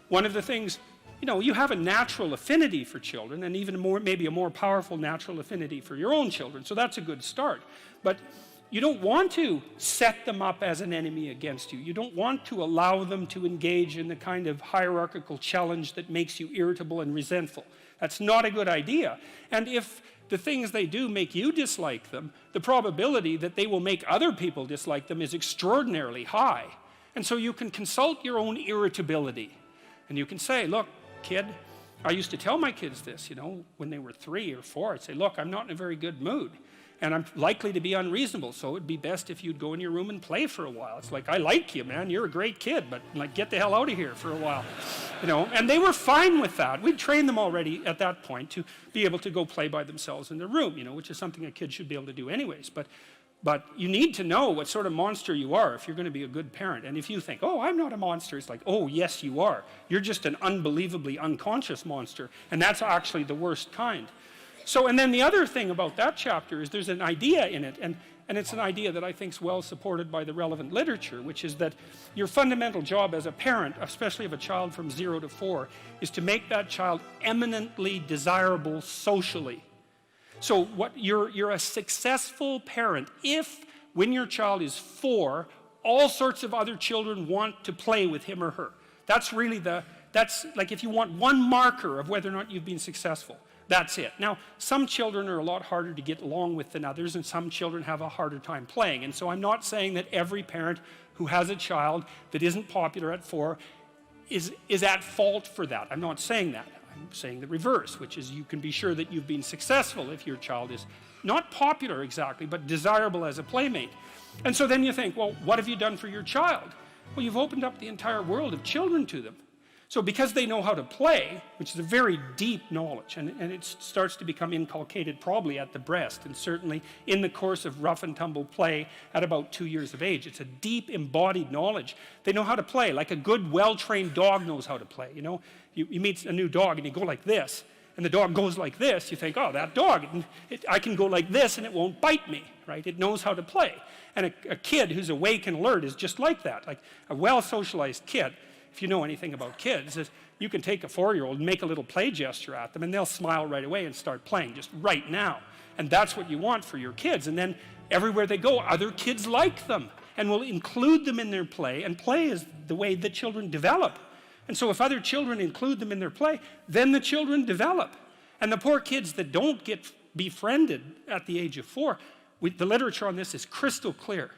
one of the things, you have a natural affinity for children, and even maybe a more powerful natural affinity for your own children. So that's a good start. But you don't want to set them up as an enemy against you. You don't want to allow them to engage in the kind of hierarchical challenge that makes you irritable and resentful. That's not a good idea. And if the things they do make you dislike them, the probability that they will make other people dislike them is extraordinarily high. And so you can consult your own irritability. And you can say, look, kid, I used to tell my kids this, when they were 3 or 4. I'd say, look, I'm not in a very good mood. And I'm likely to be unreasonable, so it'd be best if you'd go in your room and play for a while. It's like, I like you, man. You're a great kid, but get the hell out of here for a while. And they were fine with that. We'd trained them already at that point to be able to go play by themselves in their room, which is something a kid should be able to do anyways. But But you need to know what sort of monster you are if you're going to be a good parent. And if you think, oh, I'm not a monster, it's like, oh, yes, you are. You're just an unbelievably unconscious monster. And that's actually the worst kind. So, and then the other thing about that chapter is there's an idea in it, and it's an idea that I think is well supported by the relevant literature, which is that your fundamental job as a parent, especially of a child from 0 to 4, is to make that child eminently desirable socially. So what you're a successful parent if, when your child is 4, all sorts of other children want to play with him or her. That's really that's like if you want one marker of whether or not you've been successful, that's it. Now, some children are a lot harder to get along with than others, and some children have a harder time playing. And so I'm not saying that every parent who has a child that isn't popular at 4 is at fault for that. I'm not saying that. I'm saying the reverse, which is you can be sure that you've been successful if your child is not popular exactly, but desirable as a playmate. And so then you think, well, what have you done for your child? Well, you've opened up the entire world of children to them. So because they know how to play, which is a very deep knowledge, and it starts to become inculcated probably at the breast, and certainly in the course of rough and tumble play at about 2 years of age. It's a deep embodied knowledge. They know how to play, like a good, well-trained dog knows how to play. You know, you meet a new dog and you go like this, and the dog goes like this, you think, oh, that dog, I can go like this and it won't bite me, right? It knows how to play. And a kid who's awake and alert is just like that, like a well-socialized kid. If you know anything about kids, is you can take a 4-year-old and make a little play gesture at them and they'll smile right away and start playing just right now. And that's what you want for your kids. And then everywhere they go, other kids like them and will include them in their play, and play is the way that children develop. And so if other children include them in their play, then the children develop. And the poor kids that don't get befriended at the age of 4, the literature on this is crystal clear.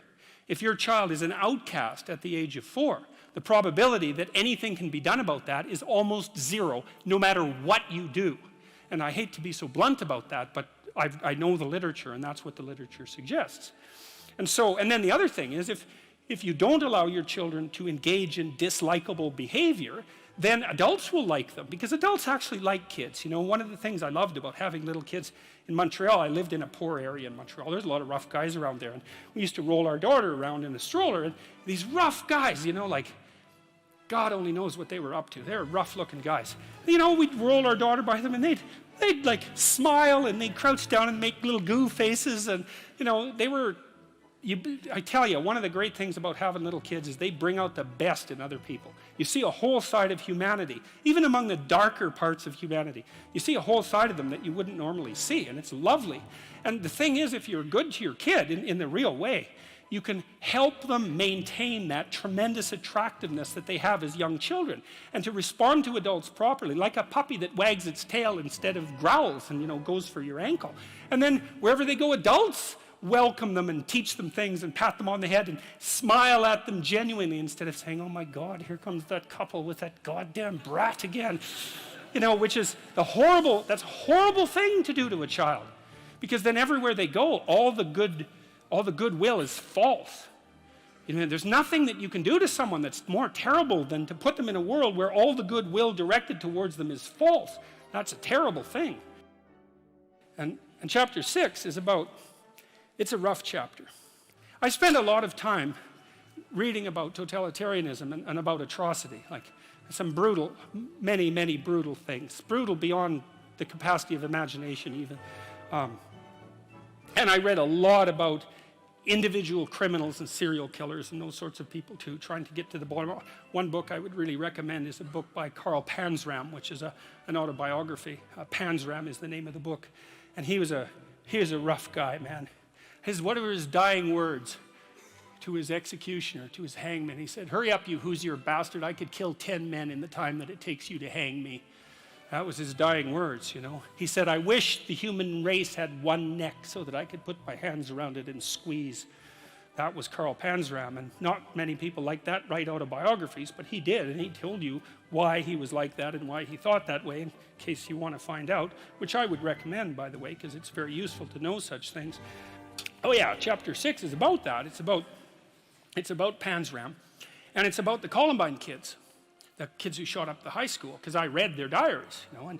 If your child is an outcast at the age of 4, the probability that anything can be done about that is almost 0, no matter what you do. And I hate to be so blunt about that, but I know the literature, and that's what the literature suggests. And then the other thing is, if you don't allow your children to engage in dislikable behavior, then adults will like them, because adults actually like kids. You know, one of the things I loved about having little kids in Montreal, I lived in a poor area in Montreal. There's a lot of rough guys around there, and we used to roll our daughter around in a stroller, and these rough guys, you know, like, God only knows what they were up to. They were rough-looking guys. You know, we'd roll our daughter by them, and they'd like smile, and they'd crouch down and make little goo faces, and you know, I tell you, one of the great things about having little kids is they bring out the best in other people. You see a whole side of humanity, even among the darker parts of humanity. You see a whole side of them that you wouldn't normally see, and it's lovely. And the thing is, if you're good to your kid in the real way, you can help them maintain that tremendous attractiveness that they have as young children, and to respond to adults properly, like a puppy that wags its tail instead of growls and, you know, goes for your ankle. And then wherever they go, adults welcome them and teach them things and pat them on the head and smile at them genuinely, instead of saying, oh my God, here comes that couple with that goddamn brat again. You know, which is that's a horrible thing to do to a child, because then everywhere they go, all the goodwill is false. You know, there's nothing that you can do to someone that's more terrible than to put them in a world where all the goodwill directed towards them is false. That's a terrible thing. And chapter 6 is it's a rough chapter. I spent a lot of time reading about totalitarianism and about atrocity, like some brutal, many, many brutal things, brutal beyond the capacity of imagination even. And I read a lot about individual criminals and serial killers and those sorts of people too, trying to get to the bottom. One book I would really recommend is a book by Karl Panzram, which is an autobiography. Panzram is the name of the book. And he was a rough guy, man. What were his dying words to his executioner, to his hangman? He said, hurry up, you Hoosier bastard. I could kill 10 men in the time that it takes you to hang me. That was his dying words, you know. He said, I wish the human race had one neck so that I could put my hands around it and squeeze. That was Karl Panzram, and not many people like that write autobiographies, but he did, and he told you why he was like that and why he thought that way, in case you want to find out, which I would recommend, by the way, because it's very useful to know such things. Oh yeah, chapter 6 is about that. It's about Panzram, and it's about the Columbine kids, the kids who shot up the high school, because I read their diaries, you know,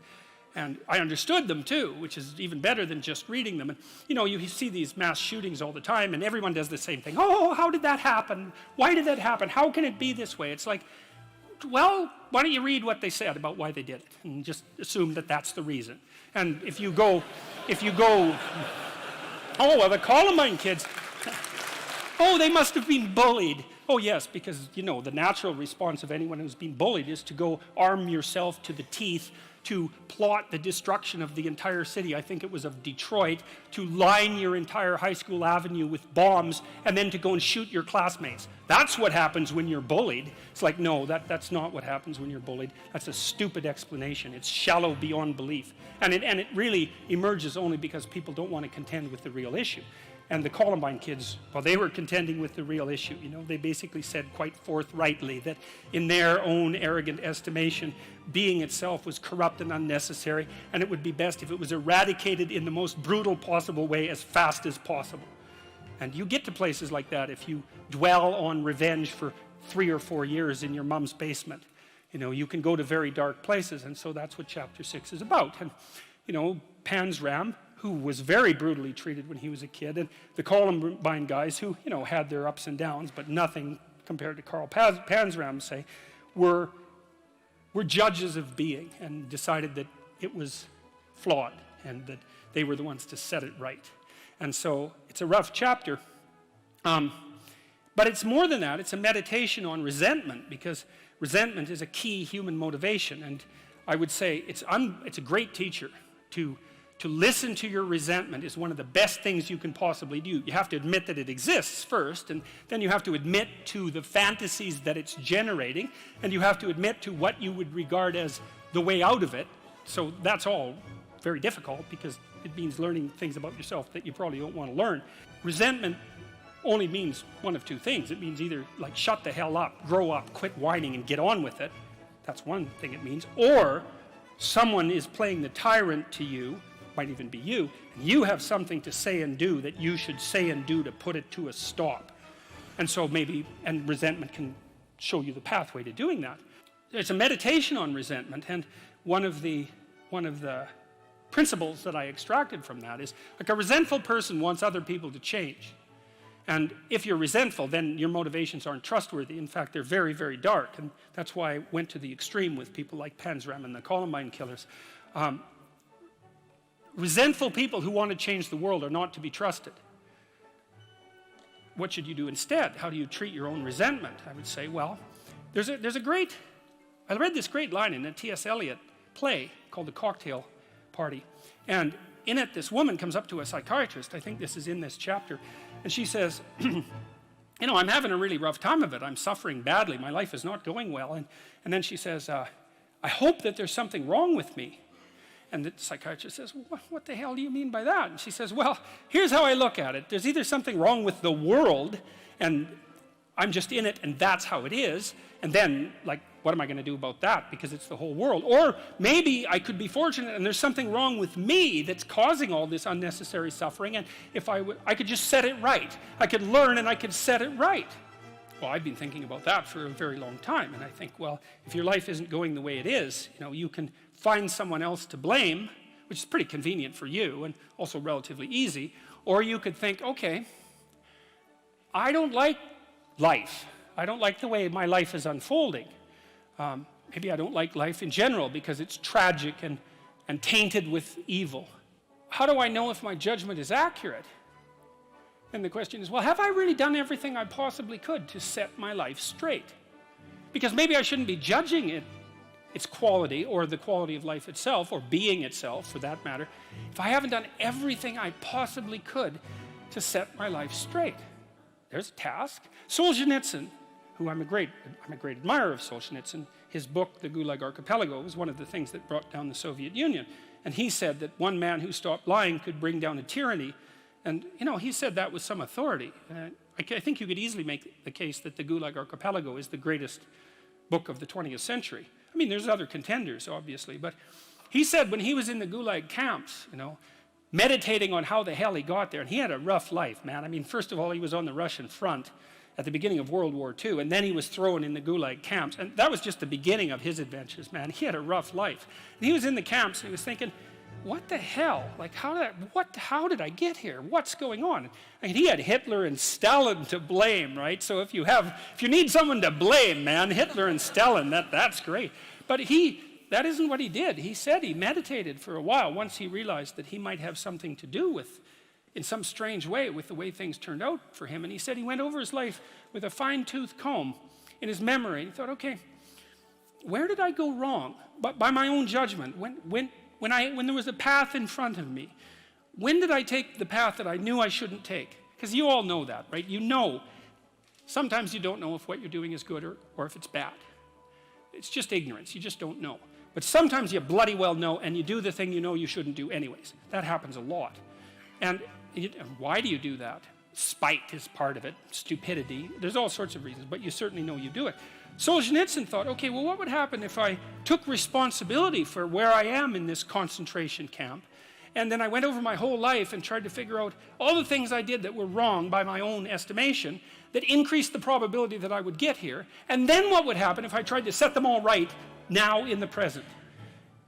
And I understood them too, which is even better than just reading them. And you see these mass shootings all the time, and everyone does the same thing. Oh, how did that happen? Why did that happen? How can it be this way? It's like, well, why don't you read what they said about why they did it, and just assume that that's the reason. And if you go, oh, well, the Columbine kids, oh, they must have been bullied. Oh, yes, because, the natural response of anyone who's been bullied is to go arm yourself to the teeth to plot the destruction of the entire city. I think it was of Detroit, to line your entire high school avenue with bombs, and then to go and shoot your classmates. That's what happens when you're bullied. It's like, no, that's not what happens when you're bullied. That's a stupid explanation. It's shallow beyond belief. And it really emerges only because people don't want to contend with the real issue. And the Columbine kids, well, they were contending with the real issue. They basically said quite forthrightly that in their own arrogant estimation, being itself was corrupt and unnecessary, and it would be best if it was eradicated in the most brutal possible way as fast as possible. And you get to places like that if you dwell on revenge for 3 or 4 years in your mom's basement. You can go to very dark places, and so that's what chapter 6 is about. And, Panzram, who was very brutally treated when he was a kid, and the Columbine guys who, had their ups and downs, but nothing compared to Karl Panzram, say, were judges of being and decided that it was flawed and that they were the ones to set it right. And so it's a rough chapter, but it's more than that. It's a meditation on resentment, because resentment is a key human motivation, and I would say it's a great teacher. To listen to your resentment is one of the best things you can possibly do. You have to admit that it exists first, and then you have to admit to the fantasies that it's generating, and you have to admit to what you would regard as the way out of it. So that's all very difficult, because it means learning things about yourself that you probably don't want to learn. Resentment only means one of two things. It means either like shut the hell up, grow up, quit whining and get on with it. That's one thing it means. Or someone is playing the tyrant to you, might even be you, and you have something to say and do that you should say and do to put it to a stop. And so and resentment can show you the pathway to doing that. It's a meditation on resentment, and one of the principles that I extracted from that is, like, a resentful person wants other people to change. And if you're resentful, then your motivations aren't trustworthy. In fact, they're very, very dark, and that's why I went to the extreme with people like Panzram and the Columbine killers. Resentful people who want to change the world are not to be trusted. What should you do instead? How do you treat your own resentment? I would say, well, I read this great line in a T.S. Eliot play called The Cocktail Party. And in it, this woman comes up to a psychiatrist. I think this is in this chapter. And she says, I'm having a really rough time of it. I'm suffering badly. My life is not going well. And then she says, I hope that there's something wrong with me. And the psychiatrist says, what the hell do you mean by that? And she says, well, here's how I look at it. There's either something wrong with the world, and I'm just in it, and that's how it is. And then, like, what am I going to do about that? Because it's the whole world. Or maybe I could be fortunate, and there's something wrong with me that's causing all this unnecessary suffering, and if I could just set it right. I could learn, and I could set it right. Well, I've been thinking about that for a very long time, and I think, well, if your life isn't going the way it is, you can find someone else to blame, which is pretty convenient for you and also relatively easy, or you could think, okay, I don't like life. I don't like the way my life is unfolding. Maybe I don't like life in general because it's tragic and tainted with evil. How do I know if my judgment is accurate? And the question is, well, have I really done everything I possibly could to set my life straight? Because maybe I shouldn't be judging its quality, or the quality of life itself, or being itself for that matter, if I haven't done everything I possibly could to set my life straight. There's a task. Solzhenitsyn, who I'm a great admirer of Solzhenitsyn, his book, The Gulag Archipelago, was one of the things that brought down the Soviet Union. And he said that one man who stopped lying could bring down a tyranny. And, he said that with some authority. I think you could easily make the case that The Gulag Archipelago is the greatest book of the 20th century. I mean, there's other contenders, obviously, but he said when he was in the Gulag camps, meditating on how the hell he got there, and he had a rough life, man. I mean, first of all, he was on the Russian front, at the beginning of World War II, and then he was thrown in the Gulag camps. And that was just the beginning of his adventures, man. He had a rough life. And he was in the camps, and he was thinking, what the hell? Like, how did I get here? What's going on? I mean, he had Hitler and Stalin to blame, right? So if you need someone to blame, man, Hitler and Stalin, that's great. But that isn't what he did. He said he meditated for a while once he realized that he might have something to do with, in some strange way, with the way things turned out for him. And he said he went over his life with a fine-tooth comb in his memory. He thought, okay, where did I go wrong? But by my own judgment, when there was a path in front of me, when did I take the path that I knew I shouldn't take? Because you all know that, right? You know, sometimes you don't know if what you're doing is good or if it's bad. It's just ignorance. You just don't know. But sometimes you bloody well know, and you do the thing you know you shouldn't do anyways. That happens a lot. And why do you do that? Spite is part of it, stupidity. There's all sorts of reasons, but you certainly know you do it. Solzhenitsyn thought, okay, well, what would happen if I took responsibility for where I am in this concentration camp, and then I went over my whole life and tried to figure out all the things I did that were wrong by my own estimation that increased the probability that I would get here, and then what would happen if I tried to set them all right now in the present?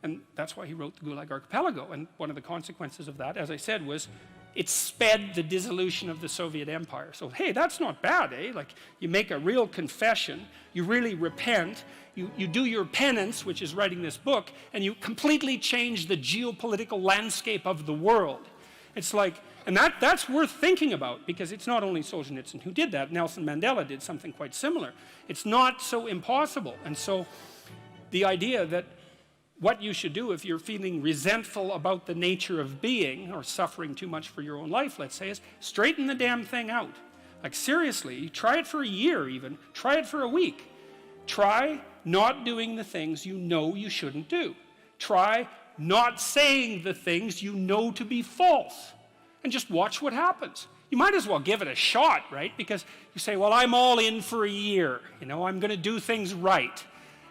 And that's why he wrote the Gulag Archipelago. And one of the consequences of that, as I said, was it sped the dissolution of the Soviet Empire. So, hey, that's not bad, eh? Like, you make a real confession, you really repent, you do your penance, which is writing this book, and you completely change the geopolitical landscape of the world. It's like, and that's worth thinking about, because it's not only Solzhenitsyn who did that. Nelson Mandela did something quite similar. It's not so impossible. And so the idea that what you should do if you're feeling resentful about the nature of being, or suffering too much for your own life, let's say, is straighten the damn thing out. Like, seriously, try it for a year even. Try it for a week. Try not doing the things you know you shouldn't do. Try not saying the things you know to be false. And just watch what happens. You might as well give it a shot, right? Because you say, well, I'm all in for a year. You know, I'm going to do things right.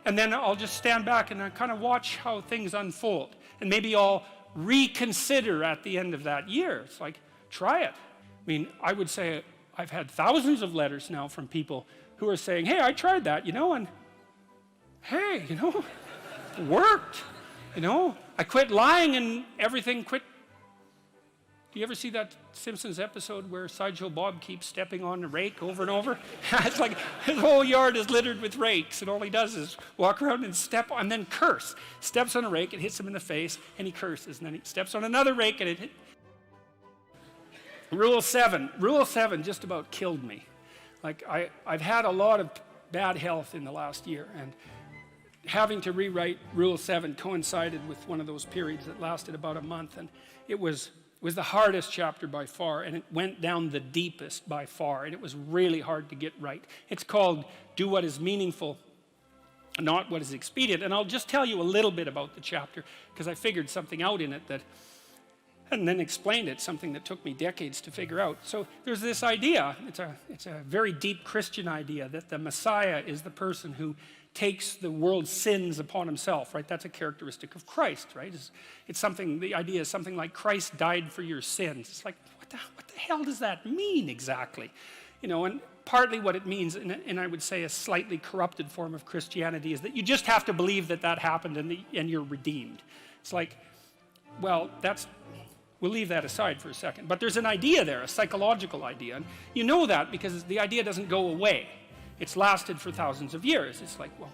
And then I'll just stand back and I kind of watch how things unfold. And maybe I'll reconsider at the end of that year. It's like, try it. I mean, I would say I've had thousands of letters now from people who are saying, hey, I tried that, you know, and hey, you know, it worked. You know, I quit lying and everything quit. Do you ever see that Simpsons episode where Sideshow Bob keeps stepping on the rake over and over? It's like his whole yard is littered with rakes, and all he does is walk around and step on, and then curse. Steps on a rake, it hits him in the face, and he curses. And then he steps on another rake, and it hits. Rule 7. Rule 7 just about killed me. Like, I've had a lot of bad health in the last year, and having to rewrite Rule 7 coincided with one of those periods that lasted about a month, and it was the hardest chapter by far, and it went down the deepest by far, and it was really hard to get right. It's called Do What Is Meaningful, Not What Is Expedient. And I'll just tell you a little bit about the chapter, because I figured something out in it that, and then explained it, something that took me decades to figure out. So there's this idea, it's a very deep Christian idea, that the Messiah is the person who takes the world's sins upon himself, right? That's a characteristic of Christ, right? It's something, the idea is something like Christ died for your sins. It's like, what the hell does that mean exactly? You know, and partly what it means, and I would say a slightly corrupted form of Christianity, is that you just have to believe that that happened and you're redeemed. It's like, well, we'll leave that aside for a second. But there's an idea there, a psychological idea. And you know that because the idea doesn't go away. It's lasted for thousands of years. It's like, well,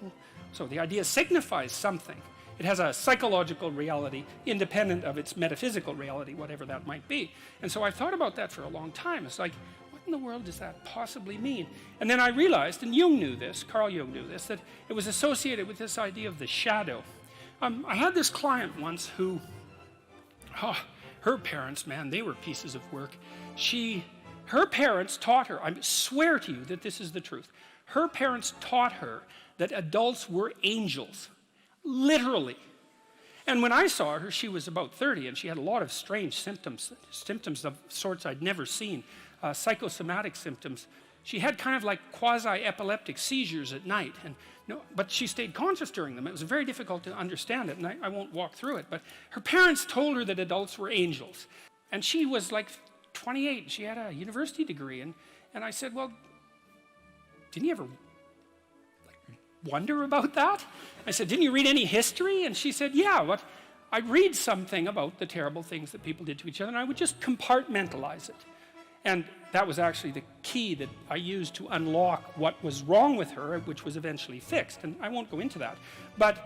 so the idea signifies something. It has a psychological reality independent of its metaphysical reality, whatever that might be. And so I thought about that for a long time. It's like, what in the world does that possibly mean? And then I realized, and Jung knew this, Carl Jung knew this, that it was associated with this idea of the shadow. I had this client once who, her parents, man, they were pieces of work. Her parents taught her, I swear to you that this is the truth, her parents taught her that adults were angels, literally. And when I saw her, she was about 30, and she had a lot of strange symptoms of sorts I'd never seen, psychosomatic symptoms. She had kind of like quasi-epileptic seizures at night, but she stayed conscious during them. It was very difficult to understand it, and I won't walk through it. But her parents told her that adults were angels, and she was like 28. She had a university degree, and I said, well, didn't you ever wonder about that? I said, didn't you read any history? And she said, yeah, what? I'd read something about the terrible things that people did to each other, and I would just compartmentalize it. And that was actually the key that I used to unlock what was wrong with her, which was eventually fixed. And I won't go into that. But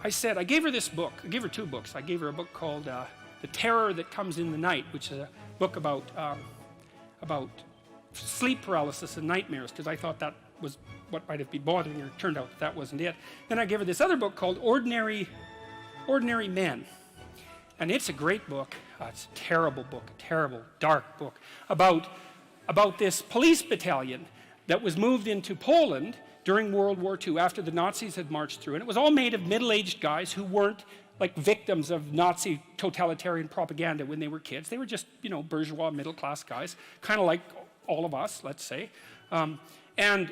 I said, I gave her this book. I gave her 2 books. I gave her a book called The Terror That Comes in the Night, which is a book about sleep paralysis and nightmares, because I thought that was what might have been bothering her. It turned out that wasn't it. Then I gave her this other book called Ordinary Men. And it's a great book. It's a terrible book, a terrible, dark book, about this police battalion that was moved into Poland during World War II after the Nazis had marched through. And it was all made of middle-aged guys who weren't like victims of Nazi totalitarian propaganda when they were kids. They were just, you know, bourgeois, middle-class guys, kind of like all of us, let's say. And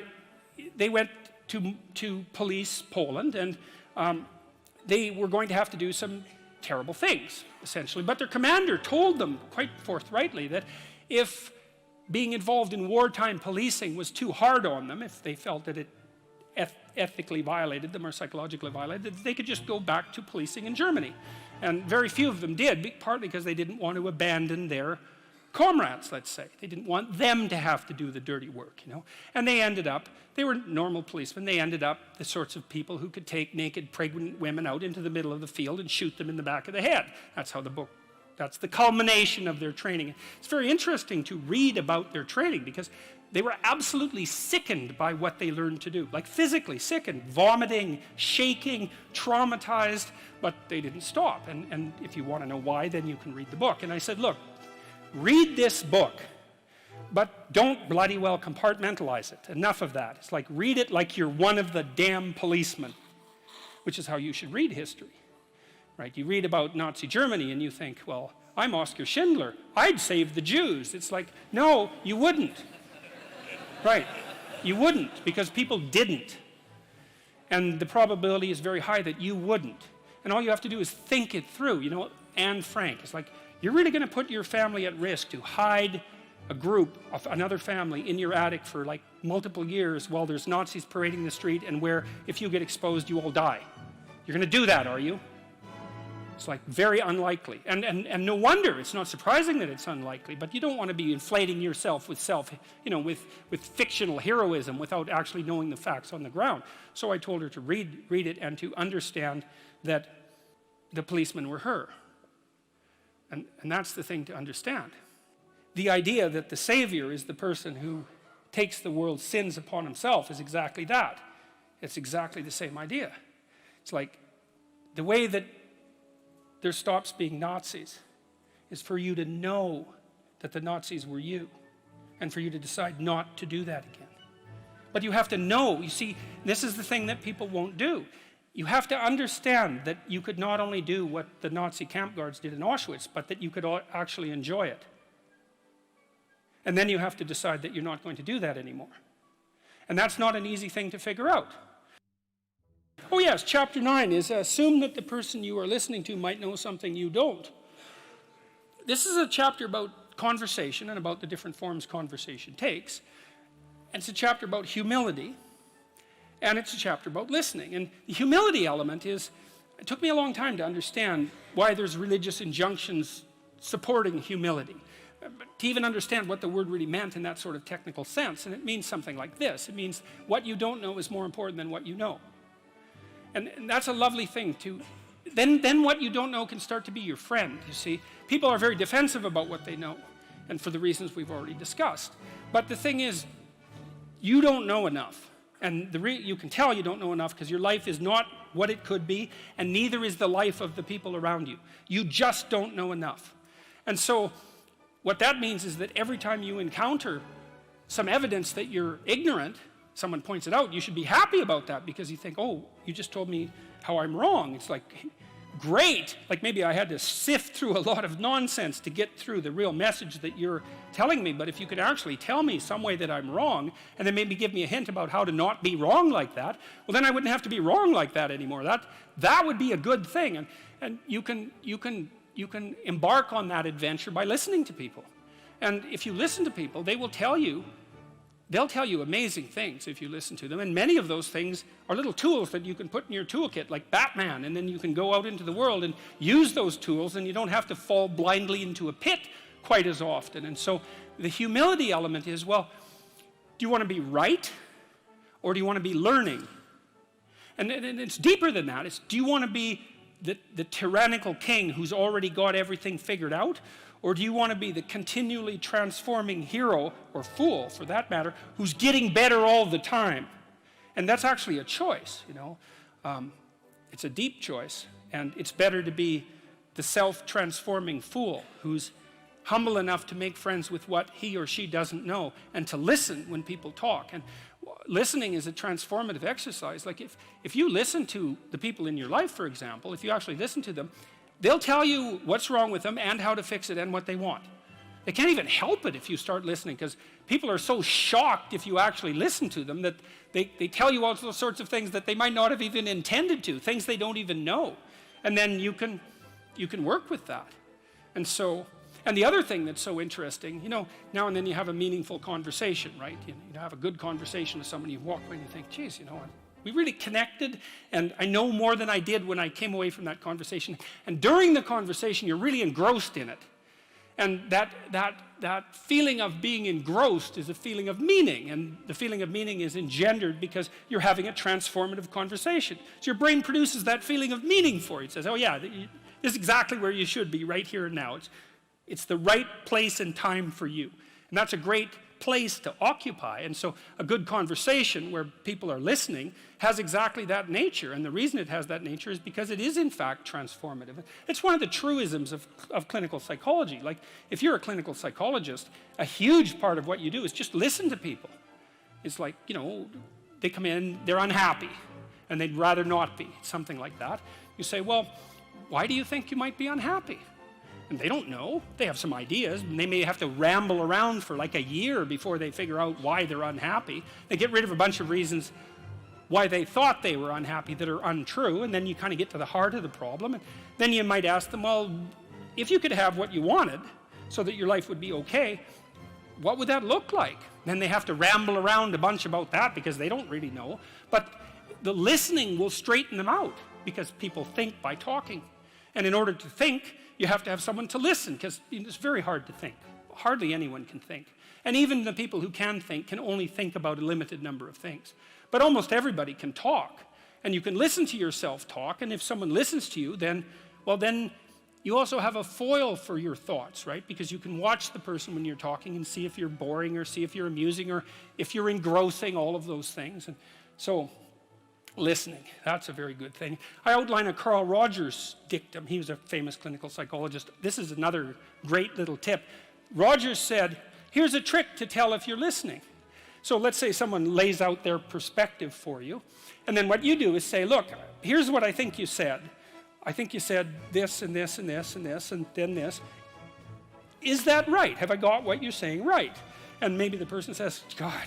they went to police Poland, and they were going to have to do some terrible things, essentially. But their commander told them quite forthrightly that if being involved in wartime policing was too hard on them, if they felt that it ethically violated them or psychologically violated, they could just go back to policing in Germany. And very few of them did, partly because they didn't want to abandon their comrades, let's say. They didn't want them to have to do the dirty work, you know. And they were normal policemen. They ended up the sorts of people who could take naked pregnant women out into the middle of the field and shoot them in the back of the head. That's how the book, that's the culmination of their training. It's very interesting to read about their training because they were absolutely sickened by what they learned to do, like physically sickened, vomiting, shaking, traumatized, but they didn't stop. And if you want to know why, then you can read the book. And I said, look, read this book, but don't bloody well compartmentalize it. Enough of that. It's like, read it like you're one of the damn policemen, which is how you should read history, right? You read about Nazi Germany and you think, well, I'm Oskar Schindler. I'd save the Jews. It's like, no, you wouldn't. Right, you wouldn't, because people didn't. And the probability is very high that you wouldn't. And all you have to do is think it through. You know, Anne Frank, it's like, you're really going to put your family at risk to hide a group of another family in your attic for like multiple years while there's Nazis parading the street, and where if you get exposed, you all die. You're going to do that, are you? It's like very unlikely. And no wonder, it's not surprising that it's unlikely, but you don't want to be inflating yourself with with fictional heroism without actually knowing the facts on the ground. So I told her to read it and to understand that the policemen were her. And that's the thing to understand. The idea that the Savior is the person who takes the world's sins upon himself is exactly that. It's exactly the same idea. It's like the way that there stops being Nazis is for you to know that the Nazis were you, and for you to decide not to do that again. But you have to know, you see, this is the thing that people won't do. You have to understand that you could not only do what the Nazi camp guards did in Auschwitz, but that you could actually enjoy it. And then you have to decide that you're not going to do that anymore. And that's not an easy thing to figure out. Oh yes, chapter 9 is assume that the person you are listening to might know something you don't. This is a chapter about conversation and about the different forms conversation takes. And it's a chapter about humility. And it's a chapter about listening. And the humility element is, it took me a long time to understand why there's religious injunctions supporting humility. To even understand what the word really meant in that sort of technical sense. And it means something like this. It means what you don't know is more important than what you know. And that's a lovely thing to, then what you don't know can start to be your friend, you see. People are very defensive about what they know, and for the reasons we've already discussed. But the thing is, you don't know enough. And you can tell you don't know enough because your life is not what it could be, and neither is the life of the people around you. You just don't know enough. And so, what that means is that every time you encounter some evidence that you're ignorant, someone points it out, you should be happy about that, because you think, oh, you just told me how I'm wrong. It's like, great. Like maybe I had to sift through a lot of nonsense to get through the real message that you're telling me, but if you could actually tell me some way that I'm wrong, and then maybe give me a hint about how to not be wrong like that, well then I wouldn't have to be wrong like that anymore. That would be a good thing. And you can embark on that adventure by listening to people. And if you listen to people, they will tell you they'll tell you amazing things if you listen to them, and many of those things are little tools that you can put in your toolkit, like Batman, and then you can go out into the world and use those tools, and you don't have to fall blindly into a pit quite as often. And so the humility element is, well, do you want to be right, or do you want to be learning? And it's deeper than that. It's, do you want to be the tyrannical king who's already got everything figured out, or do you want to be the continually transforming hero, or fool for that matter, who's getting better all the time? And that's actually a choice, you know. It's a deep choice, and it's better to be the self-transforming fool who's humble enough to make friends with what he or she doesn't know, and to listen when people talk. And listening is a transformative exercise. Like if you listen to the people in your life, for example, if you actually listen to them, they'll tell you what's wrong with them and how to fix it and what they want. They can't even help it if you start listening, because people are so shocked if you actually listen to them that they tell you all sorts of things that they might not have even intended to, things they don't even know. And then you can work with that. And so, and the other thing that's so interesting, you know, now and then you have a meaningful conversation, right? You have a good conversation with someone, you walk away and you think, geez, you know, we really connected, and I know more than I did when I came away from that conversation. And during the conversation, you're really engrossed in it. And that feeling of being engrossed is a feeling of meaning, and the feeling of meaning is engendered because you're having a transformative conversation. So your brain produces that feeling of meaning for you. It says, oh yeah, this is exactly where you should be, right here and now. It's the right place and time for you. And that's a great place to occupy. And so a good conversation where people are listening has exactly that nature. And the reason it has that nature is because it is in fact transformative. It's one of the truisms of clinical psychology. Like if you're a clinical psychologist, a huge part of what you do is just listen to people. It's like, you know, they come in, they're unhappy, and they'd rather not be, something like that. You say, well, why do you think you might be unhappy? And they don't know. They have some ideas, and they may have to ramble around for like a year before they figure out why they're unhappy. They get rid of a bunch of reasons why they thought they were unhappy that are untrue, and then you kind of get to the heart of the problem. And then you might ask them, well, if you could have what you wanted so that your life would be okay, what would that look like? Then they have to ramble around a bunch about that because they don't really know. But the listening will straighten them out, because people think by talking. And in order to think, you have to have someone to listen, because it's very hard to think. Hardly anyone can think. And even the people who can think can only think about a limited number of things. But almost everybody can talk. And you can listen to yourself talk, and if someone listens to you, then, well, then you also have a foil for your thoughts, right? Because you can watch the person when you're talking and see if you're boring, or see if you're amusing, or if you're engrossing, all of those things. And so, listening, that's a very good thing. I outline a Carl Rogers dictum. He was a famous clinical psychologist. This is another great little tip. Rogers said, here's a trick to tell if you're listening. So let's say someone lays out their perspective for you, and then what you do is say, look, here's what I think you said. I think you said this and this and this and this and then this. Is that right? Have I got what you're saying right? And maybe the person says, God,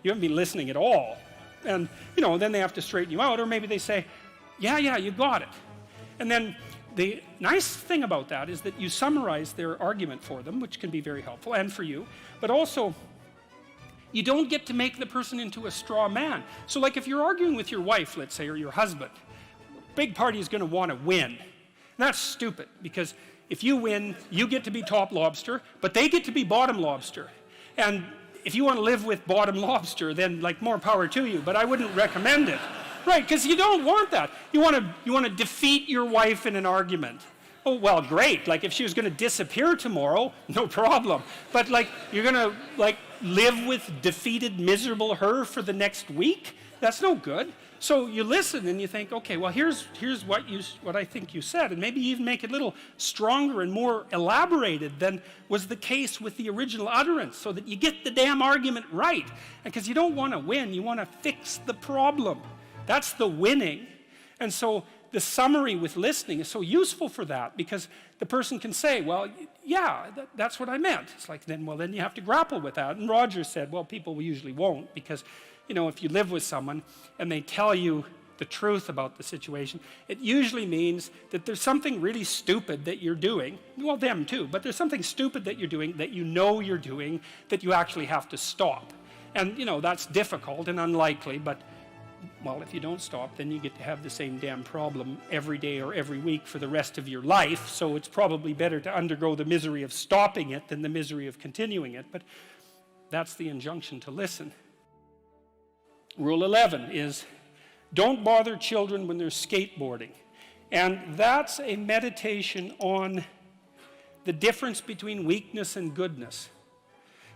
you haven't been listening at all. And, you know, then they have to straighten you out, or maybe they say, yeah, you got it. And then the nice thing about that is that you summarize their argument for them, which can be very helpful, and for you, but also you don't get to make the person into a straw man. So like if you're arguing with your wife, let's say, or your husband, big party is going to want to win. And that's stupid, because if you win, you get to be top lobster, but they get to be bottom lobster. And if you want to live with bottom lobster, then like more power to you, but I wouldn't recommend it. Right, because you don't want that. You want to defeat your wife in an argument. Oh, well, great. Like if she was going to disappear tomorrow, no problem. But like you're going to like live with defeated, miserable her for the next week? That's no good. So you listen and you think, okay, well, here's what I think you said, and maybe even make it a little stronger and more elaborated than was the case with the original utterance, so that you get the damn argument right. Because you don't want to win, you want to fix the problem. That's the winning. And so the summary with listening is so useful for that, because the person can say, well, yeah, that's what I meant. It's like, then you have to grapple with that. And Rogers said, well, people usually won't, because you know, if you live with someone and they tell you the truth about the situation, it usually means that there's something really stupid that you're doing, well, them too, but there's something stupid that you're doing that you know you're doing that you actually have to stop. And, you know, that's difficult and unlikely, but, well, if you don't stop, then you get to have the same damn problem every day or every week for the rest of your life. So it's probably better to undergo the misery of stopping it than the misery of continuing it. But that's the injunction to listen. Rule 11 is, don't bother children when they're skateboarding. And that's a meditation on the difference between weakness and goodness.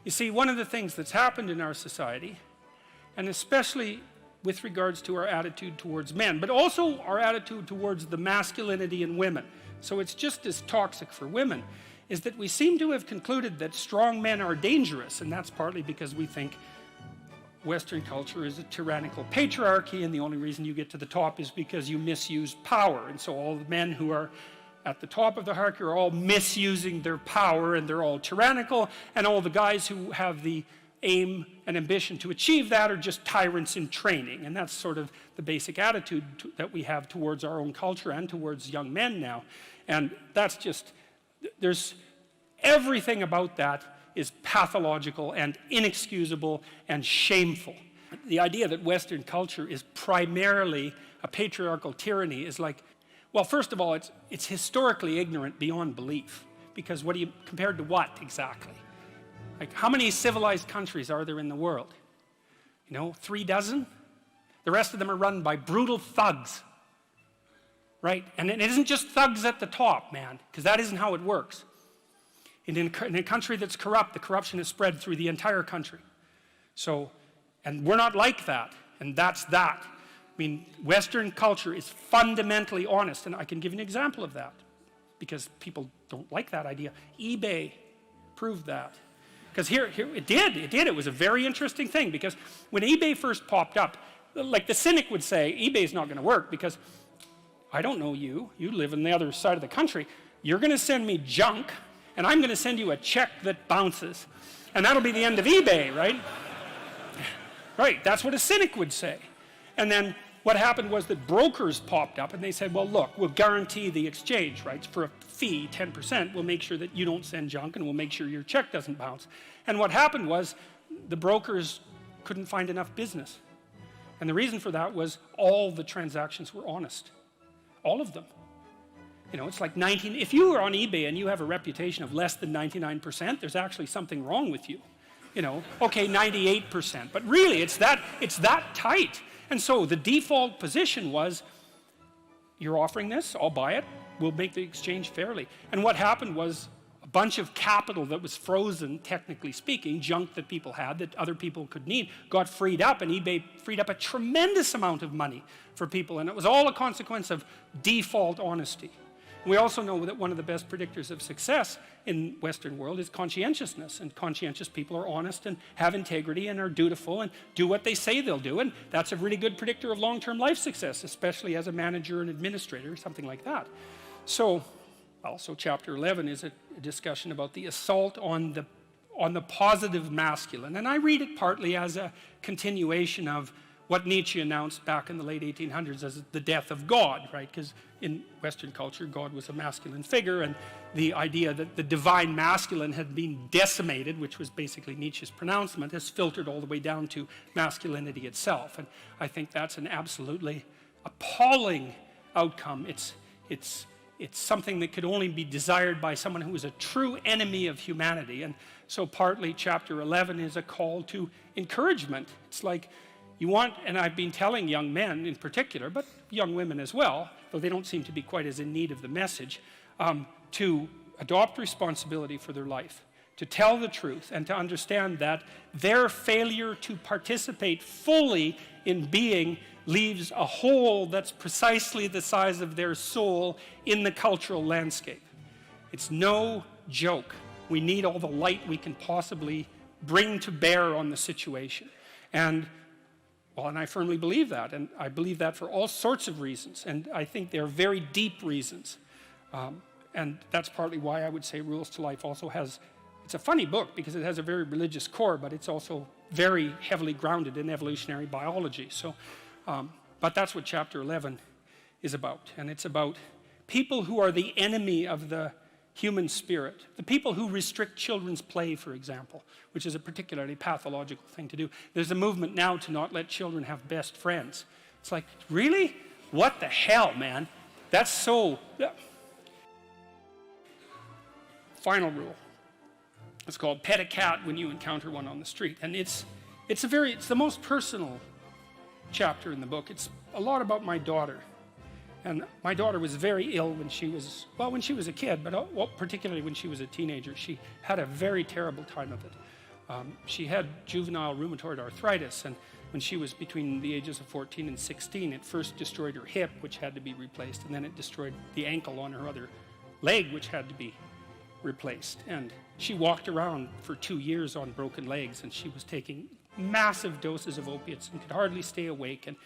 You see, one of the things that's happened in our society, and especially with regards to our attitude towards men, but also our attitude towards the masculinity in women, so it's just as toxic for women, is that we seem to have concluded that strong men are dangerous, and that's partly because we think Western culture is a tyrannical patriarchy, and the only reason you get to the top is because you misuse power. And so all the men who are at the top of the hierarchy are all misusing their power, and they're all tyrannical, and all the guys who have the aim and ambition to achieve that are just tyrants in training. And that's sort of the basic attitude that we have towards our own culture and towards young men now. And that's just, there's everything about that is pathological and inexcusable and shameful. The idea that Western culture is primarily a patriarchal tyranny is like, well, first of all, it's historically ignorant beyond belief. Because what do you, compared to what exactly? Like, how many civilized countries are there in the world? You know, 3 dozen? The rest of them are run by brutal thugs. Right? And it isn't just thugs at the top, man, because that isn't how it works. In a country that's corrupt, the corruption is spread through the entire country. So, and we're not like that, and that's that. I mean, Western culture is fundamentally honest, and I can give you an example of that, because people don't like that idea. eBay proved that. Because here it did. It was a very interesting thing, because when eBay first popped up, like the cynic would say, eBay's not going to work, because I don't know you. You live on the other side of the country. You're going to send me junk, and I'm going to send you a check that bounces. And that'll be the end of eBay, right? Right, that's what a cynic would say. And then what happened was that brokers popped up, and they said, well, look, we'll guarantee the exchange rights for a fee, 10%. We'll make sure that you don't send junk, and we'll make sure your check doesn't bounce. And what happened was the brokers couldn't find enough business. And the reason for that was all the transactions were honest. All of them. You know, it's like if you are on eBay and you have a reputation of less than 99%, there's actually something wrong with you. You know, okay, 98%, but really it's that tight. And so the default position was, you're offering this, I'll buy it, we'll make the exchange fairly. And what happened was a bunch of capital that was frozen, technically speaking, junk that people had that other people could need, got freed up, and eBay freed up a tremendous amount of money for people, and it was all a consequence of default honesty. We also know that one of the best predictors of success in Western world is conscientiousness, and conscientious people are honest and have integrity and are dutiful and do what they say they'll do, and that's a really good predictor of long-term life success, especially as a manager and administrator, something like that. So, also chapter 11 is a discussion about the assault on the positive masculine, and I read it partly as a continuation of what Nietzsche announced back in the late 1800s as the death of God, right? Because in Western culture, God was a masculine figure, and the idea that the divine masculine had been decimated, which was basically Nietzsche's pronouncement, has filtered all the way down to masculinity itself. And I think that's an absolutely appalling outcome. It's something that could only be desired by someone who is a true enemy of humanity. And so partly chapter 11 is a call to encouragement. It's like, you want, and I've been telling young men in particular, but young women as well, though they don't seem to be quite as in need of the message, to adopt responsibility for their life, to tell the truth, and to understand that their failure to participate fully in being leaves a hole that's precisely the size of their soul in the cultural landscape. It's no joke. We need all the light we can possibly bring to bear on the situation. And I firmly believe that, and I believe that for all sorts of reasons, and I think they're very deep reasons. And that's partly why I would say Rules to Life also has, it's a funny book because it has a very religious core, but it's also very heavily grounded in evolutionary biology. So, but that's what chapter 11 is about, and it's about people who are the enemy of the human spirit. The people who restrict children's play, for example, which is a particularly pathological thing to do. There's a movement now to not let children have best friends. It's like, really? What the hell, man? That's so... Yeah. Final rule. It's called pet a cat when you encounter one on the street. And it's the most personal chapter in the book. It's a lot about my daughter. And my daughter was very ill when she was a kid, but particularly when she was a teenager. She had a very terrible time of it. She had juvenile rheumatoid arthritis, and when she was between the ages of 14 and 16, it first destroyed her hip, which had to be replaced, and then it destroyed the ankle on her other leg, which had to be replaced. And she walked around for 2 years on broken legs, and she was taking massive doses of opiates and could hardly stay awake. And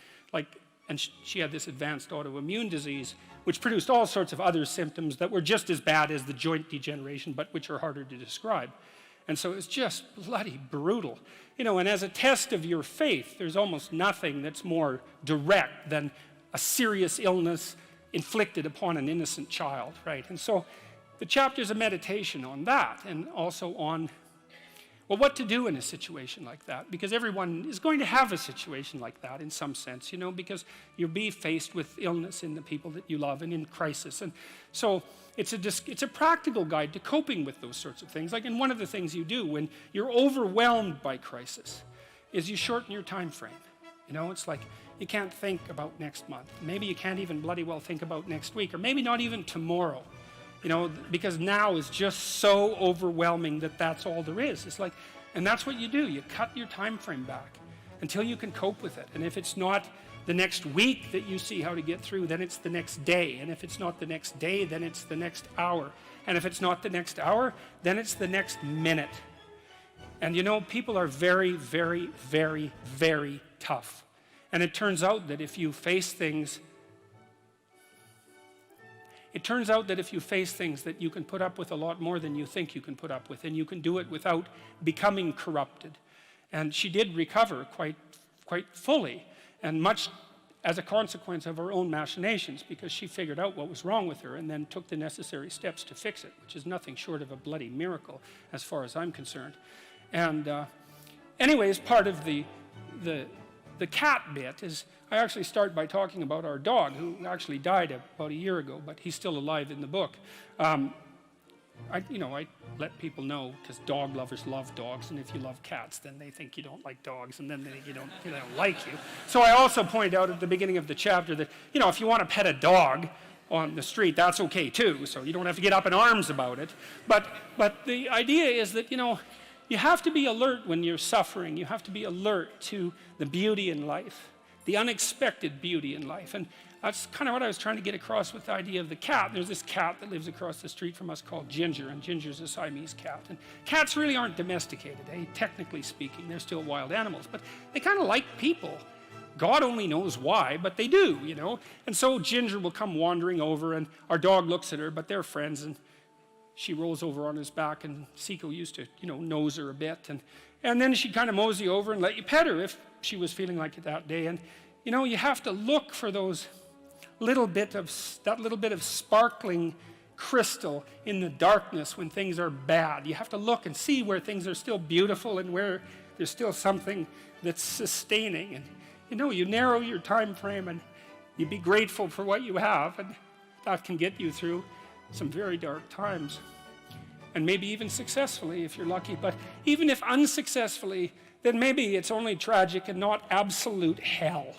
she had this advanced autoimmune disease, which produced all sorts of other symptoms that were just as bad as the joint degeneration, but which are harder to describe. And so it was just bloody brutal. You know, and as a test of your faith, there's almost nothing that's more direct than a serious illness inflicted upon an innocent child, right? And so the chapter's a meditation on that, and also on, well, what to do in a situation like that, because everyone is going to have a situation like that in some sense, you know, because you'll be faced with illness in the people that you love and in crisis. And so it's a practical guide to coping with those sorts of things. Like, and one of the things you do when you're overwhelmed by crisis is you shorten your time frame. You know, it's like you can't think about next month. Maybe you can't even bloody well think about next week, or maybe not even tomorrow. You know, because now is just so overwhelming that that's all there is. It's like, and that's what you do. You cut your time frame back until you can cope with it. And if it's not the next week that you see how to get through, then it's the next day. And if it's not the next day, then it's the next hour. And if it's not the next hour, then it's the next minute. And you know, people are very, very, very, very tough. And it turns out that if you face things that you can put up with a lot more than you think you can put up with, and you can do it without becoming corrupted. And she did recover quite fully, and much as a consequence of her own machinations, because she figured out what was wrong with her and then took the necessary steps to fix it, which is nothing short of a bloody miracle as far as I'm concerned. And anyways, part of the cat bit is, I actually start by talking about our dog, who actually died about a year ago, but he's still alive in the book. I let people know, because dog lovers love dogs, and if you love cats, then they think you don't like dogs, and then they think they don't like you. So I also point out at the beginning of the chapter that, you know, if you want to pet a dog on the street, that's okay too, so you don't have to get up in arms about it. But the idea is that, you know, you have to be alert when you're suffering. You have to be alert to the beauty in life, the unexpected beauty in life. And that's kind of what I was trying to get across with the idea of the cat. There's this cat that lives across the street from us called Ginger, and Ginger's a Siamese cat. And cats really aren't domesticated, technically speaking. They're still wild animals, but they kind of like people. God only knows why, but they do, you know. And so Ginger will come wandering over, and our dog looks at her, but they're friends, and she rolls over on his back, and Seiko used to, you know, nose her a bit. And then she'd kind of mosey over and let you pet her if she was feeling like it that day. And, you know, you have to look for that little bit of sparkling crystal in the darkness when things are bad. You have to look and see where things are still beautiful and where there's still something that's sustaining. And, you know, you narrow your time frame and you be grateful for what you have, and that can get you through some very dark times, and maybe even successfully if you're lucky. But even if unsuccessfully, then maybe it's only tragic and not absolute hell.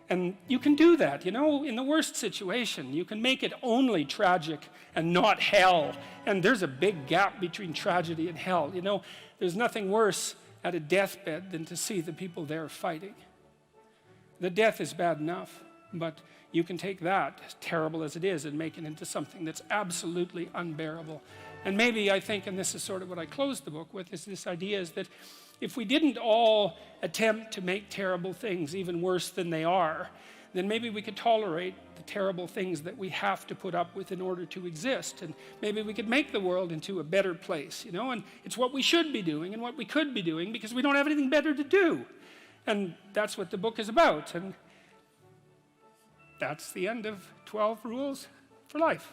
And you can do that, you know, in the worst situation. You can make it only tragic and not hell. And there's a big gap between tragedy and hell. You know, there's nothing worse at a deathbed than to see the people there fighting. The death is bad enough, but you can take that, as terrible as it is, and make it into something that's absolutely unbearable. And maybe I think, and this is sort of what I closed the book with, is this idea is that if we didn't all attempt to make terrible things even worse than they are, then maybe we could tolerate the terrible things that we have to put up with in order to exist. And maybe we could make the world into a better place, you know, and it's what we should be doing and what we could be doing, because we don't have anything better to do. And that's what the book is about. And that's the end of 12 Rules for Life.